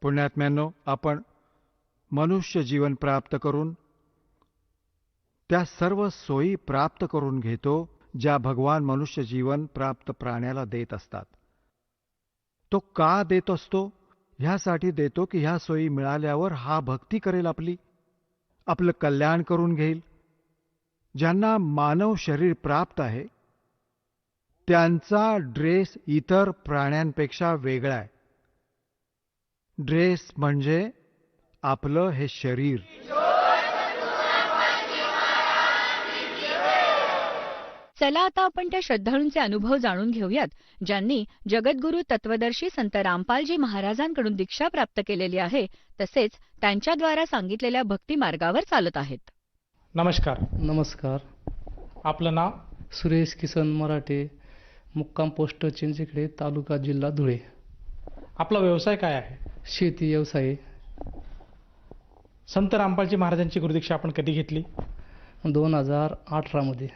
पुण्यात्म्यांनो, आपण मनुष्य जीवन प्राप्त करून त्या सर्व सोयी प्राप्त करून घेतो ज्या भगवान मनुष्य जीवन प्राप्त प्राण्याला देत असतात. तो का देत असतो? ह्यासाठी देतो की ह्या सोयी मिळाल्यावर हा भक्ती करेल, आपलं कल्याण करून घेईल. ज्यांना मानव शरीर प्राप्त आहे त्यांचा ड्रेस इतर प्राण्यांपेक्षा वेगळा आहे. ड्रेस म्हणजे आपलं हे शरीर. चला आता आपण त्या श्रद्धाळूंचे अनुभव जाणून घेऊयात ज्यांनी जगद्गुरू तत्वदर्शी संत रामपालजी महाराजांकडून दीक्षा प्राप्त केलेली आहे, तसेच त्यांच्याद्वारा सांगितलेल्या भक्ती मार्गावर चालत आहेत. नमस्कार. नमस्कार. आपलं नाव? सुरेश किसन मराठे, मुक्काम पोस्ट चिंचखेडे, तालुका जिल्हा धुळे. आपला व्यवसाय काय आहे? शेती व्यवसाय. संत रामपालजी महाराजांची गुरुदीक्षा आपण कधी घेतली? 2018 मध्ये.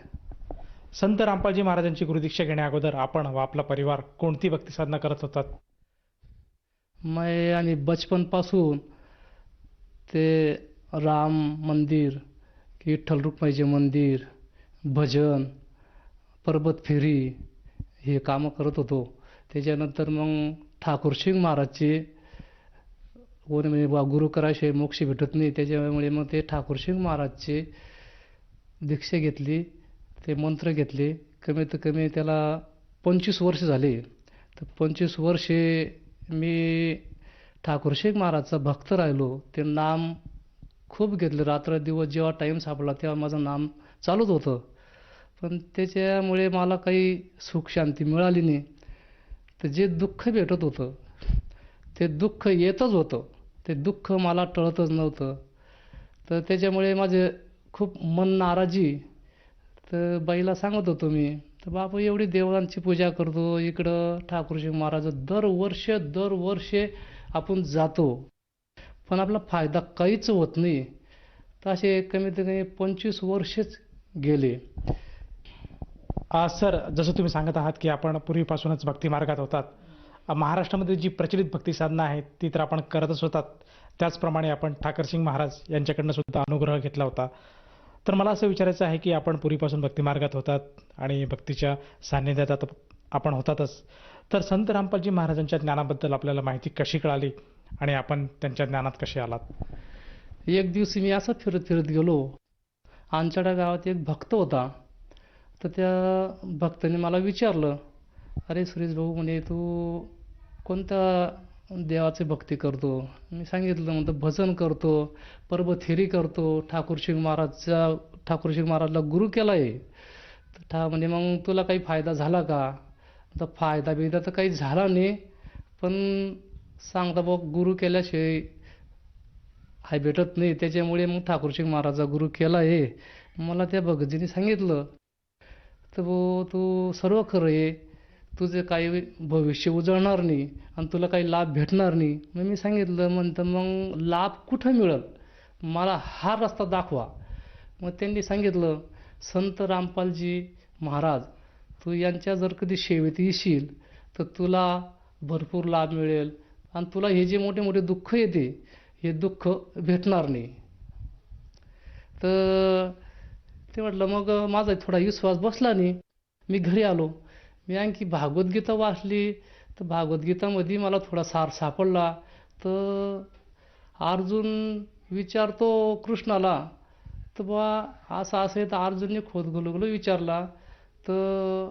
संत रामपालजी महाराजांची गुरुदीक्षा घेण्या अगोदर आपण व आपला परिवार कोणती भक्ती साधना करत होतात? मैं आणि बचपनपासून ते राम मंदिर, विठ्ठल रुक्माईचे मंदिर, भजन, पर्वत फेरी हे कामं करत होतो. त्याच्यानंतर मग ठाकूरसिंग महाराजचे कोणी म्हणजे गुरु करायशिवाय मोक्ष भेटत नाही, त्याच्यामुळे मग ते ठाकूरसिंग महाराजचे दीक्षा घेतली, ते मंत्र घेतले. कमीत कमी त्याला 25 वर्ष झाले. तर 25 वर्षे मी ठाकूरसिंग महाराजचा भक्त राहिलो. ते नाम खूप घेतलं. रात्र दिवस जेव्हा टाईम सापडला तेव्हा माझं नाम चालूच होतं. पण त्याच्यामुळे मला काही सुख शांती मिळाली नाही. तर जे दुःख भेटत होतं ते दुःख येतच होतं, ते दुःख मला टळतच नव्हतं. तर त्याच्यामुळे माझे खूप मन नाराजी. तर बाईला सांगत होतो मी, तर बाबा एवढी देवांची पूजा करतो, इकडं ठाकूरसिंग महाराज दरवर्षे आपण जातो, पण आपला फायदा काहीच होत नाही. तर असे कमीत कमी 25 वर्षच गेले. सर, जसं तुम्ही सांगत आहात की आपण पूर्वीपासूनच भक्ती मार्गात होतात. महाराष्ट्रामध्ये जी प्रचलित भक्ती साधना आहे ती तर आपण करतच होतात. त्याचप्रमाणे आपण ठाकरसिंग महाराज यांच्याकडनं सुद्धा अनुग्रह घेतला होता. तर मला असं विचारायचं आहे की आपण पूर्वीपासून भक्ती मार्गात होतात आणि भक्तीच्या सान्निध्यात आपण होतातच. तर संत रामपालजी महाराजांच्या ज्ञानाबद्दल आपल्याला माहिती कशी कळाली आणि आपण त्यांच्या ज्ञानात कसे आलात? एक दिवशी मी असं फिरत फिरत गेलो. आमच्या गावात एक भक्त होता. तर त्या भक्ताने मला विचारलं, अरे सुरेश भाऊ, म्हणे तू कोणत्या देवाची भक्ती करतो? मी सांगितलं, म्हणतो भजन करतो, पर्वत फेरी करतो, ठाकूरसिंग महाराजला गुरु केला आहे. तर म्हणे मग तुला काही फायदा झाला का? तर फायदा बिदा तर काही झाला नाही, पण सांगता बघ गुरु केल्याशिवाय हाय भेटत नाही, त्याच्यामुळे मग ठाकूरसिंग महाराजचा गुरु केला आहे. मला त्या भगतजीने सांगितलं, तर भाऊ तू सर्व खरं आहे, तुझे काही भविष्य उजळणार नाही आणि तुला काही लाभ भेटणार नाही. मग मी सांगितलं, म्हणतं मग लाभ कुठं मिळेल, मला हा रस्ता दाखवा. मग त्यांनी सांगितलं, संत रामपालजी महाराज, तू यांच्या जर कधी सेवेत येशील तर तुला भरपूर लाभ मिळेल आणि तुला हे जे मोठे मोठे दुःख येते हे दुःख भेटणार नाही. तर ते म्हटलं, मग माझा थोडा विश्वास बसला नाही. मी घरी आलो. मी आणखी भागवद्गीता वाचली. तर भागवद्गीतामध्ये मला थोडा सार सापडला. तर अर्जुन विचारतो कृष्णाला, तर बा असं आहे. तर अर्जुनने खोदगुलगुल विचारला, तर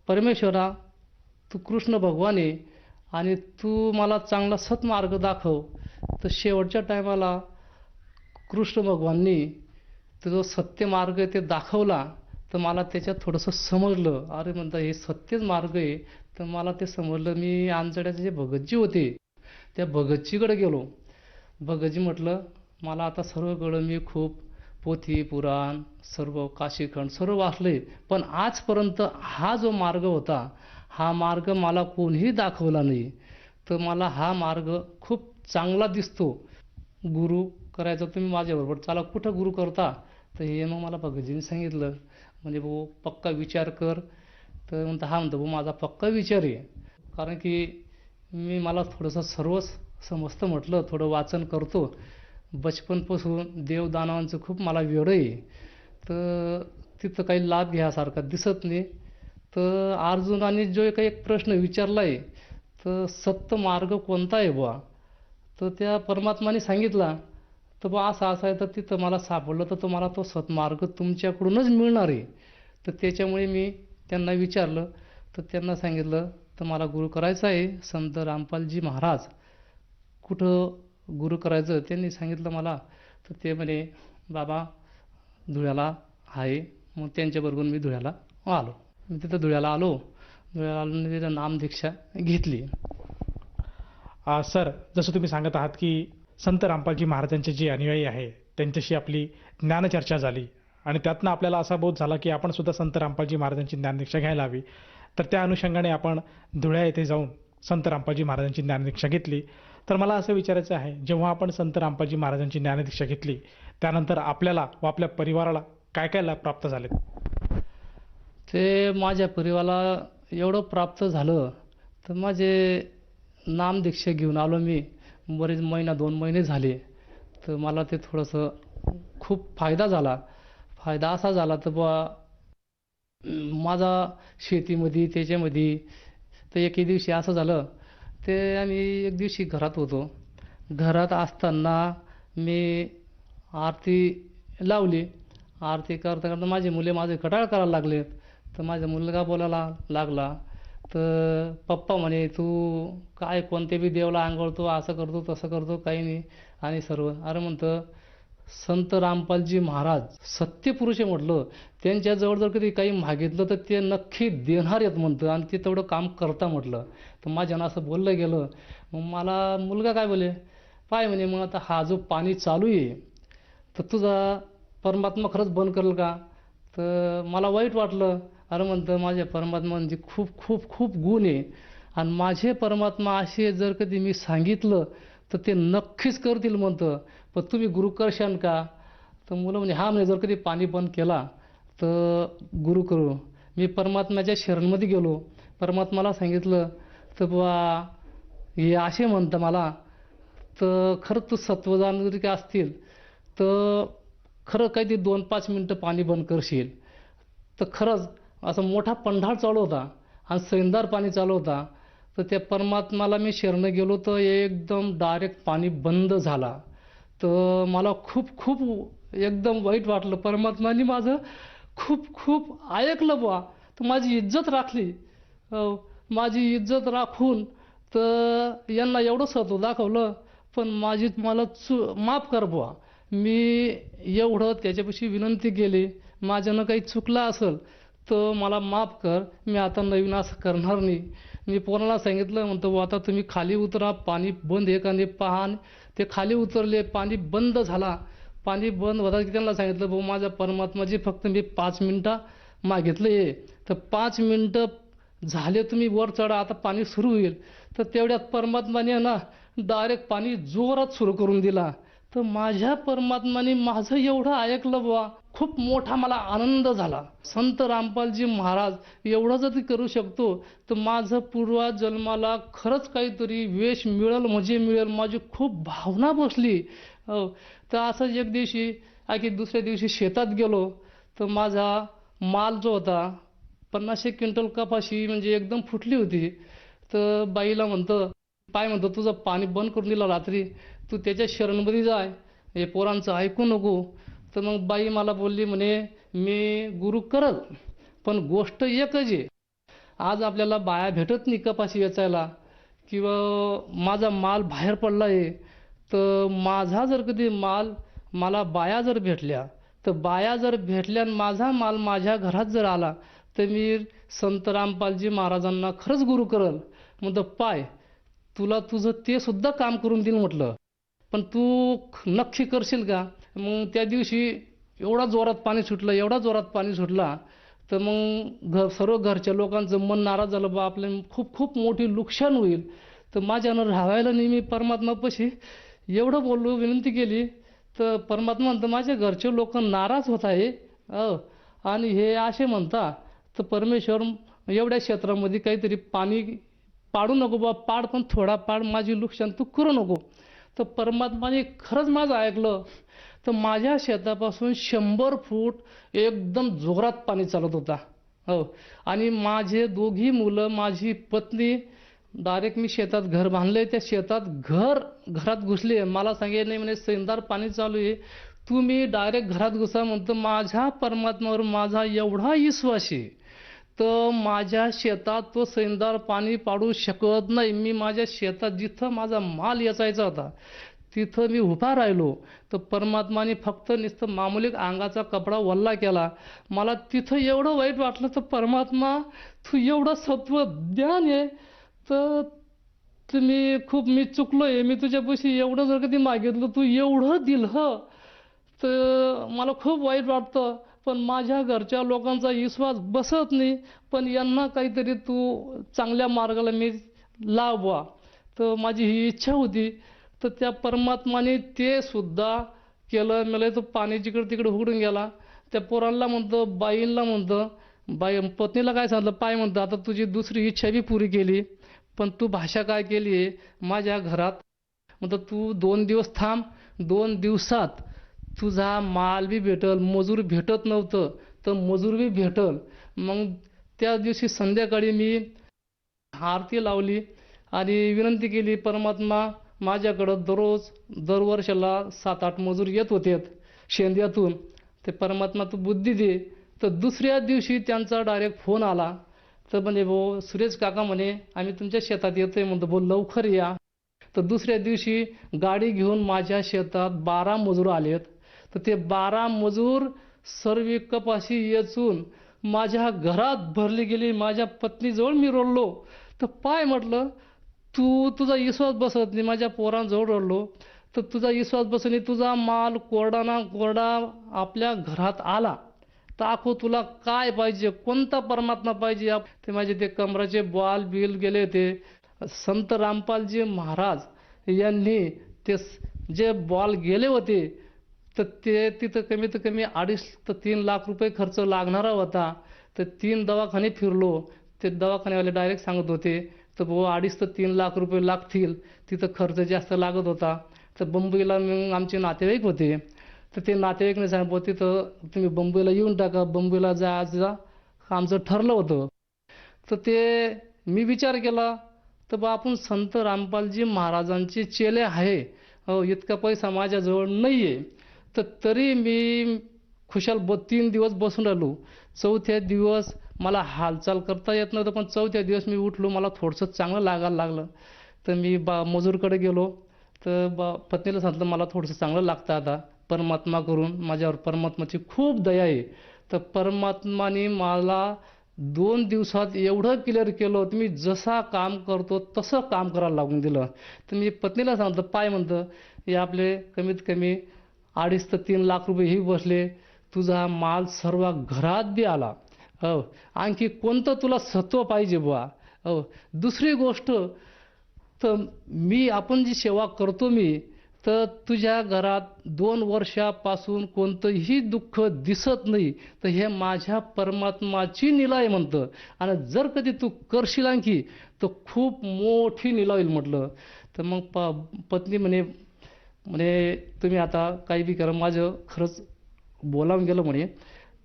परमेश्वरा, तू कृष्ण भगवान आहे आणि तू मला चांगला सत्मार्ग दाखव. तर शेवटच्या टायमाला कृष्ण भगवाननी तो जो सत्य मार्ग ते दाखवला. तर मला त्याच्यात थोडंसं समजलं, अरे म्हणता हे सत्यच मार्ग आहे. तर मला ते समजलं. मी आंजड्याचे जे भगतजी होते त्या भगतजीकडे गेलो. भगतजी म्हटलं, मला आता सर्व कळलं, मी खूप पोथी पुराण सर्व काशीखंड सर्व वाचले, पण आजपर्यंत हा जो मार्ग होता हा मार्ग मला कोणीही दाखवला नाही. तर मला हा मार्ग खूप चांगला दिसतो. गुरु करायचा तुम्ही माझ्याबरोबर चला. कुठं गुरु करता? तर हे मग मला भगतजींनी सांगितलं. म्हणजे भाऊ पक्का विचार कर. तर म्हणता हा म्हणतो भाऊ माझा पक्का विचार आहे. कारण की मला थोडंसं सर्वच समजतं म्हटलं, थोडं वाचन करतो. बचपनपासून देवदानवांचं खूप मला वेड आहे. तर तिथं काही लाभ घ्यासारखा दिसत नाही. तर अर्जुनाने जो काही एक प्रश्न विचारला आहे, तर सत्य मार्ग कोणता आहे बुवा? तर त्या परमात्माने सांगितला. तर बुवा असं असं आहे. तर तिथं मला सापडलं. तर तुम्हाला तो सत्मार्ग तुमच्याकडूनच मिळणार आहे. तर त्याच्यामुळे मी त्यांना विचारलं. तर त्यांना सांगितलं, तर मला गुरु करायचं आहे संत रामपालजी महाराज. कुठं गुरु करायचं? त्यांनी सांगितलं मला. तर ते म्हणे बाबा धुळ्याला आहे. मग त्यांच्याबरोबर मी धुळ्याला आलो. मी तिथं धुळ्याला आलो. धुळ्याला आलो आणि तिथं नामदीक्षा घेतली. सर, जसं तुम्ही सांगत आहात की संत रामपालजी महाराजांचे जे अनुयायी आहे त्यांच्याशी आपली ज्ञानचर्चा झाली आणि त्यातनं आपल्याला असा बोध झाला की आपण सुद्धा संत रामपालजी महाराजांची ज्ञानदीक्षा घ्यायला हवी. तर त्या अनुषंगाने आपण धुळ्या येथे जाऊन संत रामपालजी महाराजांची ज्ञानदीक्षा घेतली. तर मला असं विचारायचं आहे, जेव्हा आपण संत रामपालजी महाराजांची ज्ञानदीक्षा घेतली त्यानंतर आपल्याला व आपल्या परिवाराला काय काय लाभ प्राप्त झाले? ते माझ्या परिवाराला एवढं प्राप्त झालं. तर माझे नामदीक्षा घेऊन आलो मी. बरेच महिना 2 महिने झाले. तर मला ते थोडंसं खूप फायदा झाला. फायदा असा झाला तर बुवा माझा शेतीमध्ये त्याच्यामध्ये. तर एके दिवशी असं झालं, ते आम्ही एक दिवशी घरात होतो. घरात असताना मी आरती लावली. आरती करता करता माझे मुले माझे कटाळ करायला लागलेत. तर माझा मुलगा बोलायला लागला. तर पप्पा म्हणे तू काय कोणते बी देवाला आंघोळतो, असं करतो तसं करतो, काही नाही आणि सर्व. अरे म्हणतं संत रामपालजी महाराज सत्यपुरुष आहे म्हटलं. त्यांच्याजवळ जर कधी काही मागितलं तर ते नक्की देणार आहेत म्हणतं आणि ते तेवढं काम करता म्हटलं. तर माझ्यानं असं बोललं गेलं. मग मला मुलगा काय बोले, पाय म्हणे मग आता हा जो पाणी चालू आहे तर तुझा परमात्मा खरंच बंद करेल का? तर मला वाईट वाटलं. अरे म्हणतं माझ्या परमात्मांचे खूप खूप खूप गुण आहे आणि माझे परमात्मा असे जर कधी मी सांगितलं तर ते नक्कीच करतील म्हणतं. पण तुम्ही गुरु करशाल का? तर मुलं म्हणजे हा म्हणे जर कधी पाणी बंद केला तर गुरु करू. मी परमात्म्याच्या शरणमध्ये गेलो. परमात्माला सांगितलं. तर बुवा हे असे म्हणतं मला, तर खरं तू सत्वजान जरी काय असतील तर खरं काही ते 2-5 मिनटं पाणी बंद करशील. तर खरंच असा मोठा पंढाळ चालू होता आणि सैंदार पाणी चालू होता. तर त्या परमात्माला मी शरण गेलो तर एकदम डायरेक्ट पाणी बंद झाला. तर मला खूप खूप एकदम वाईट वाटलं. परमात्माने माझं खूप खूप ऐकलं बुवा. तर माझी इज्जत राखली. माझी इज्जत राखून तर यांना एवढं सत्व दाखवलं. पण माझी मला माफ कर बुवा. मी एवढं त्याच्यापाशी विनंती केली, माझ्यानं काही चुकलं असेल तर मला माफ कर. मी आता नवीन असं करणार नाही. मी पोराला सांगितलं म्हणतो आता तुम्ही खाली उतरा, पाणी बंद आहे का नाही पहा. ते खाली उतरले, पाणी बंद झाला. पाणी बंद होता की त्यांना सांगितलं भाऊ माझ्या परमात्माची फक्त मी 5 मिनटं मागितलं आहे. तर 5 मिनटं झाले तुम्ही वर चढा, आता पाणी सुरू होईल. तर तेवढ्यात परमात्माने ना डायरेक्ट पाणी जोरात सुरू करून दिला. तर माझ्या परमात्माने माझं एवढं ऐकलं बुवा. खूप मोठा मला आनंद झाला. संत रामपालजी महाराज एवढं जर करू शकतो तर माझं पूर्वजन्माला खरंच काहीतरी वेश मिळेल म्हणजे मिळेल. माझी खूप भावना बसली. हो. तर असंच एक दिवशी की दुसऱ्या दिवशी शेतात गेलो. तर माझा माल जो होता 50 क्विंटल कपाशी म्हणजे एकदम फुटली होती. तर बाईला म्हणतं, पाय म्हणतो तुझं पाणी बंद करून दिलं रात्री, तू त्याच्या शरणमध्ये जाय, हे पोरांचं ऐकू नको. तर मग बाई मला बोलली म्हणे मी गुरु करल, पण गोष्ट एकच आहे, आज आपल्याला बाया भेटत नाही कपाशी वेचायला किंवा माझा माल बाहेर पडला आहे. तर माझा जर कधी माल मला बाया जर भेटल्या तर बाया जर भेटल्या आणि माझा माल माझ्या घरात जर आला तर मी संत रामपालजी महाराजांना खरंच गुरु करल. म्हणतं पाय तुला तुझं ते सुद्धा काम करून देईल म्हटलं, पण तू नक्की करशील का? मग त्या दिवशी एवढा जोरात पाणी सुटलं, एवढा जोरात पाणी सुटला, तर मग सर्व घरच्या लोकांचं मन नाराज झालं, बा आपले खूप खूप मोठी नुकसान होईल. तर माझ्यानं राहायला नेहमी परमात्मापाशी एवढं बोललो, विनंती केली, तर परमात्मा म्हणतं माझ्या घरचे लोक नाराज होत आहे आणि हे असे म्हणता, तर परमेश्वर एवढ्या क्षेत्रामध्ये काहीतरी पाणी पाडू नको बा, पाड पण थोडा पाड, माझी नुकसान तू करू नको. तर परमात्माने खरंच माझं ऐकलं. तर माझ्या शेतापासून 100 फूट एकदम जोरात पाणी चालत होता. आणि माझे दोघी मुलं, माझी पत्नी, डायरेक्ट मी शेतात घर बांधले, त्या शेतात घरात घुसले. मला सांगे नाही म्हणे सैंदार पाणी चालू आहे, तुम्ही डायरेक्ट घरात घुसा. म्हणतं माझ्या परमात्म्यावर माझा एवढा विश्वास आहे, तर माझ्या शेतात तो सैंदार पाणी पाडू शकत नाही. मी माझ्या शेतात जिथं माझा माल याचायचा होता तिथं मी उभा राहिलो, तर परमात्माने फक्त नुसतं मामूली अंगाचा कपडा वल्ला केला. मला तिथं एवढं वाईट वाटलं, तर परमात्मा तू एवढं सत्व ज्ञान आहे, तर मी चुकलो आहे, मी तुझ्यापाशी एवढं जर कधी मागितलं तू एवढं दिलं, तर मला खूप वाईट वाटतं. पण माझ्या घरच्या लोकांचा विश्वास बसत नाही, पण यांना काहीतरी तू चांगल्या मार्गाला मी लावा, तर माझी ही इच्छा होती. तर त्या परमात्माने ते सुद्धा केलं. मला तो पाणी जिकडे तिकडे उघडून गेला. त्या पोरांना म्हणतं, बाईंना म्हणतं, पत्नीला काय सांगितलं, पाय म्हणतं आता तुझी दुसरी इच्छा बी पुरी केली, पण तू भाषा काय केली आहे माझ्या घरात. म्हणतं तू 2 दिवस थांब, 2 दिवसात तुझा माल बी भेटल, मजूर भेटत नव्हतं तर मजूर बी भेटल. मग त्या दिवशी संध्याकाळी मी आरती लावली आणि विनंती केली, परमात्मा माझ्याकडं दरवर्षाला 7-8 मजूर येत होते शेंद्यातून, ते परमात्मा तू बुद्धी दे. तर दुसऱ्या दिवशी त्यांचा डायरेक्ट फोन आला, तर म्हणे भाऊ सुरेश काका म्हणे आम्ही तुमच्या शेतात येतोय. म्हणतो भाऊ लवकर या. तर दुसऱ्या दिवशी गाडी घेऊन माझ्या शेतात 12 मजूर आलेत. तर ते 12 मजूर सर्व कपाशी येचून माझ्या घरात भरली गेली. माझ्या पत्नीजवळ मी रडलो. तर पाय म्हटलं तुझा विश्वास बसत नाही. माझ्या पोरांजवळ रडलो, तर तुझा विश्वास बसत नाही. तुझा माल कोरडा ना कोरडा आपल्या घरात आला, तर आखो तुला काय पाहिजे, कोणता परमात्मा पाहिजे. ते माझे ते कमराचे बॉल बिल गेले होते. संत रामपालजी महाराज यांनी ते जे बॉल गेले होते, तर ते तिथं कमीत कमी 2.5 ते 3 लाख रुपये खर्च लागणारा होता. तर 3 दवाखाने फिरलो. ते दवाखान्यावाले डायरेक्ट सांगत होते, तर भाऊ 2.5 ते 3 लाख रुपये लागतील. तिथं खर्च जास्त लागत होता. तर बंबईला मग आमचे नातेवाईक होते, तर ते नातेवाईकने सांगितलं तिथं तुम्ही बंबईला येऊन टाका, बंबईला जायचं आमचं ठरलं होतं. तर ते मी विचार केला, तर बा आपण संत रामपालजी महाराजांचे चेले आहे, इतका पैसा माझ्याजवळ नाही आहे. तर तरी मी खुशाल 3 दिवस बसून राहिलो. 4थ्या दिवस मला हालचाल करता येत नव्हतं, पण 4थ्या दिवस मी उठलो, मला थोडंसं चांगलं लागायला लागलं. तर मी मजूरकडे गेलो, तर पत्नीला सांगितलं मला थोडंसं चांगलं लागतं आता, परमात्मा करून माझ्यावर परमात्माची खूप दया आहे. तर परमात्माने मला 2 दिवसात एवढं क्लिअर केलं, तुम्ही जसा काम करतो तसं काम करायला लागून दिलं. तर मी पत्नीला सांगितलं, पाय म्हणतं हे आपले कमीत कमी 2.5 ते 3 लाख रुपये ही बसले, तुझा माल सर्व घरात बी आला. आणखी कोणतं तुला सत्व पाहिजे बुवा. दुसरी गोष्ट, तर आपण जी सेवा करतो मी, तर तुझ्या घरात 2 वर्षापासून कोणतंही दुःख दिसत नाही, तर हे माझ्या परमात्माची लीला आहे म्हणतं. आणि जर कधी तू करशील आणखी तर खूप मोठी लीला होईल म्हटलं. तर मग पत्नी म्हणे तुम्ही आता काही बी करा, माझं खरंच बोलावून गेलं म्हणे.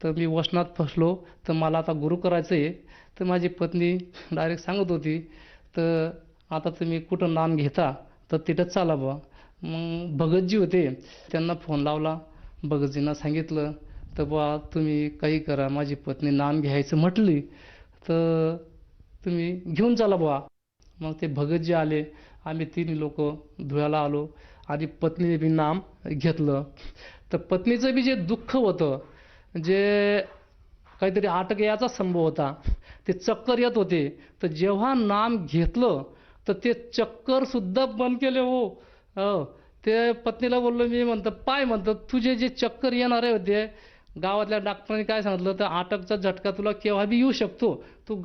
तर मी वचनात फसलो, तर मला आता गुरु करायचं आहे. तर माझी पत्नी डायरेक्ट सांगत होती, तर आता तुम्ही कुठं नाम घेता तर तिथं चाला बुवा. मग भगतजी होते, त्यांना फोन लावला, भगतजींना सांगितलं, तर बुवा तुम्ही काही करा, माझी पत्नी नाम घ्यायचं म्हटली तर तुम्ही घेऊन चला बुवा. मग ते भगतजी आले, आम्ही 3 लोक धुळ्याला आलो आणि पत्नीने बी नाम घेतलं. तर तर पत्नीचं बी जे दुःख होतं, जे काहीतरी अटक याचा संभव होता, ते चक्कर येत होते, तर जेव्हा नाम घेतलं तर ते चक्कर सुद्धा बंद केले हो. ते पत्नीला बोललो मी, म्हणतं पाय, म्हणतं तुझे जे चक्कर येणारे होते, गावातल्या डॉक्टरांनी काय सांगितलं, तर अटकचा झटका तुला केव्हा बी येऊ शकतो, तू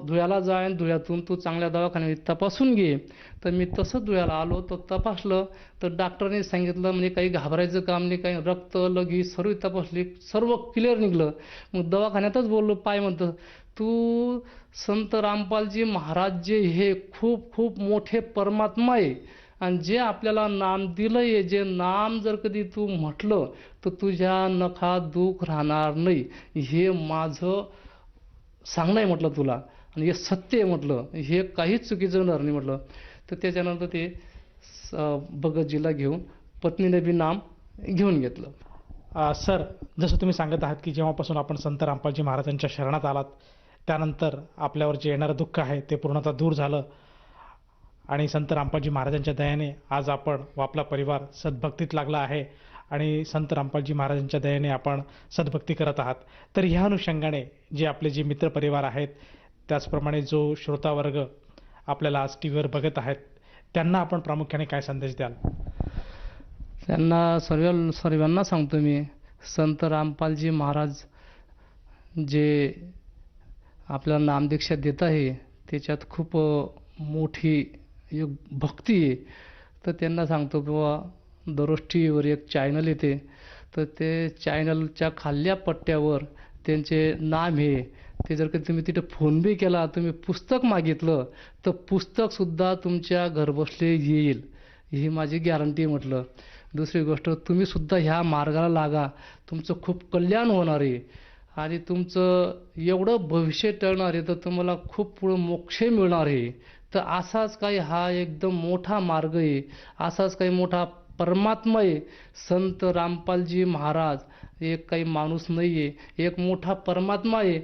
धुळ्याला जा, धुळ्यातून तू चांगल्या दवाखान्यात तपासून घे. तर मी तसं धुळ्याला आलो, तर तपासलं, तर डॉक्टरांनी सांगितलं म्हणजे काही घाबरायचं काम नाही, काही रक्त लघवी सर्व तपासली, सर्व क्लिअर निघलं. मग दवाखान्यातच बोललो, पाय, म्हणतं तू संत रामपालजी महाराज जे हे खूप खूप मोठे परमात्मा आहे, आणि जे आपल्याला नाम दिलंय, जे नाम जर कधी तू म्हटलं तर तुझ्या नखात दुःख राहणार नाही, हे माझं सांगणं आहे म्हटलं तुला, आणि हे सत्य आहे म्हटलं, हे काहीच चुकीचं होणार नाही म्हटलं. तर त्याच्यानंतर ते भगतजीला घेऊन पत्नीने बी नाम घेऊन घेतलं. सर, जसं तुम्ही सांगत आहात की जेव्हापासून आपण संत रामपालजी महाराजांच्या शरणात आलात, त्यानंतर आपल्यावर जे येणारं दुःख आहे ते पूर्णतः दूर झालं, आणि संत रामपालजी महाराजांच्या दयाने आज आपण व आपला परिवार सद्भक्तीत लागला आहे, आणि संत रामपालजी महाराजांच्या दयाने आपण सद्भक्ती करत आहात. तर ह्या अनुषंगाने जे आपले जे मित्रपरिवार आहेत, त्याचप्रमाणे जो श्रोतावर्ग आपल्याला आज टी व्हीवर बघत आहेत, त्यांना आपण प्रामुख्याने काय संदेश द्याल? त्यांना सर्वांना सांगतो मी, संत रामपालजी महाराज जे आपल्याला नामदीक्षा देत आहे, त्याच्यात खूप मोठी एक भक्ती आहे. तर त्यांना सांगतो बाबा, दररोज टी व्हीवर एक चॅनल येते, तर ते चॅनलच्या खाल्ल्या पट्ट्यावर त्यांचे नाम आहे, ते जर कधी तुम्ही तिथे फोन बी केला, तुम्ही पुस्तक मागितलं, तर पुस्तकसुद्धा तुमच्या घरबसले येईल, ही माझी गॅरंटी म्हटलं. दुसरी गोष्ट, तुम्ही सुद्धा ह्या मार्गाला लागा, तुमचं खूप कल्याण होणार आहे, आणि तुमचं एवढं भविष्य टळणार आहे, तर तुम्हाला खूप पुढं मोक्ष मिळणार आहे. तर असाच काही हा एकदम मोठा मार्ग आहे, असाच काही मोठा परमात्मा आहे. संत रामपालजी महाराज एक काही माणूस नाही आहे, एक मोठा परमात्मा आहे.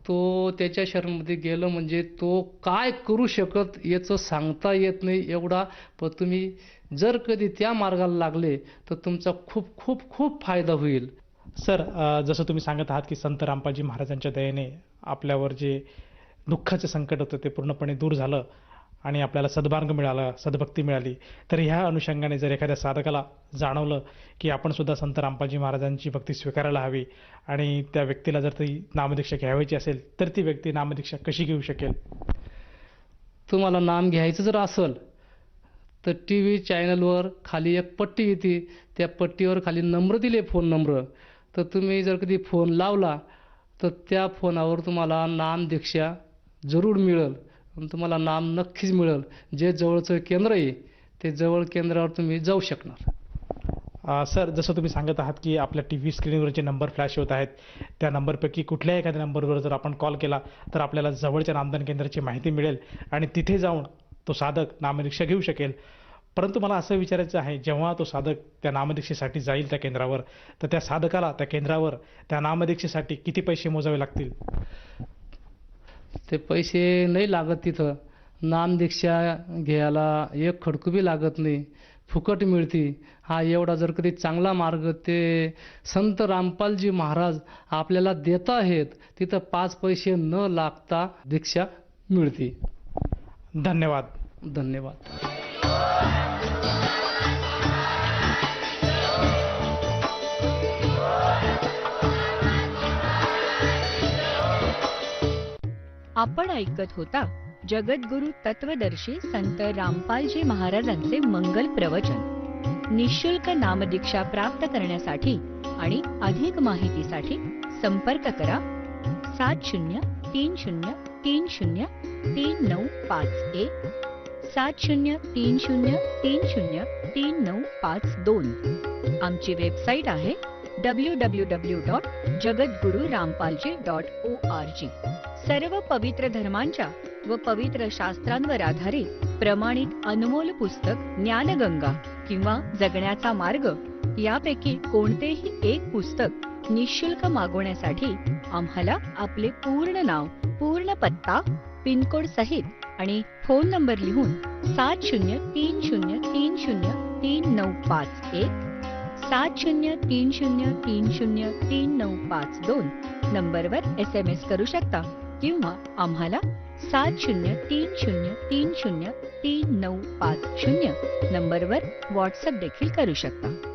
तो त्याच्या शरणमध्ये गेलं म्हणजे तो काय करू शकत याचं सांगता येत नाही एवढा. पण तुम्ही जर कधी त्या मार्गाला लागले तर तुमचा खूप खूप खूप फायदा होईल. सर, जसं तुम्ही सांगत आहात की संत रामपालजी महाराजांच्या दयेने आपल्यावर जे दुःखाचे संकट होतं ते पूर्णपणे दूर झालं, आणि आपल्याला सद्मार्ग मिळाला, सद्भक्ती मिळाली. तर ह्या अनुषंगाने जर एखाद्या साधकाला जाणवलं की आपण सुद्धा संत रामपालजी महाराजांची भक्ती स्वीकारायला हवी, आणि त्या व्यक्तीला जर ती नामदीक्षा घ्यावायची असेल, तर ती व्यक्ती नामदीक्षा कशी घेऊ शकेल? तुम्हाला नाम घ्यायचं जर असेल तर टी व्ही चॅनलवर खाली एक पट्टी येते, त्या पट्टीवर खाली नंबर दिले, फोन नंबर. तर तुम्ही जर कधी फोन लावला तर त्या फोनावर तुम्हाला नामदीक्षा जरूर मिळेल, तुम्हाला नाम नक्कीच मिळेल. जे जवळचं केंद्र आहे ते जवळ केंद्रावर तुम्ही जाऊ शकणार. सर, जसं तुम्ही सांगत आहात की आपल्या टी व्ही स्क्रीनवर जे नंबर फ्लॅश होत आहेत, त्या नंबरपैकी कुठल्याही एखाद्या नंबरवर जर आपण कॉल केला तर आपल्याला जवळच्या नामदान केंद्राची माहिती मिळेल, आणि तिथे जाऊन तो साधक नामदीक्षा घेऊ शकेल. परंतु मला असं विचारायचं आहे, जेव्हा तो साधक त्या नामदीक्षेसाठी जाईल त्या केंद्रावर, तर त्या साधकाला त्या केंद्रावर त्या नामदीक्षेसाठी किती पैसे मोजावे लागतील? ते पैसे नाही लागत. तिथं नामदीक्षा घ्यायला एक खडकू बी लागत नाही, फुकट मिळते. हा एवढा जर कधी चांगला मार्ग ते संत रामपालजी महाराज आपल्याला देत आहेत, तिथं 5 पैसे न लागता दीक्षा मिळते. धन्यवाद. धन्यवाद. आपण ऐकत होता जगद्गुरु तत्वदर्शी संत रामपालजी महाराजांचे मंगल प्रवचन. निःशुल्क नामदीक्षा प्राप्त करण्यासाठी आणि अधिक माहितीसाठी संपर्क करा 7030303951 7030303952. आमची वेबसाईट आहे www.jagadgururampalji.org. सर्व पवित्र धर्मांच्या व पवित्र शास्त्रांवर आधारित प्रमाणित अनमोल पुस्तक ज्ञानगंगा किंवा जगण्याचा मार्ग यापैकी कोणतेही एक पुस्तक निःशुल्क मागवण्यासाठी आम्हाला आपले पूर्ण नाव, पूर्ण पत्ता, पिनकोड सहित आणि फोन नंबर लिहून 7030303951 7030303952 नंबरवर SMS करू शकता किंवा आम्हाला 7030303950 नंबरवर व्हॉट्सअप देखील करू शकता.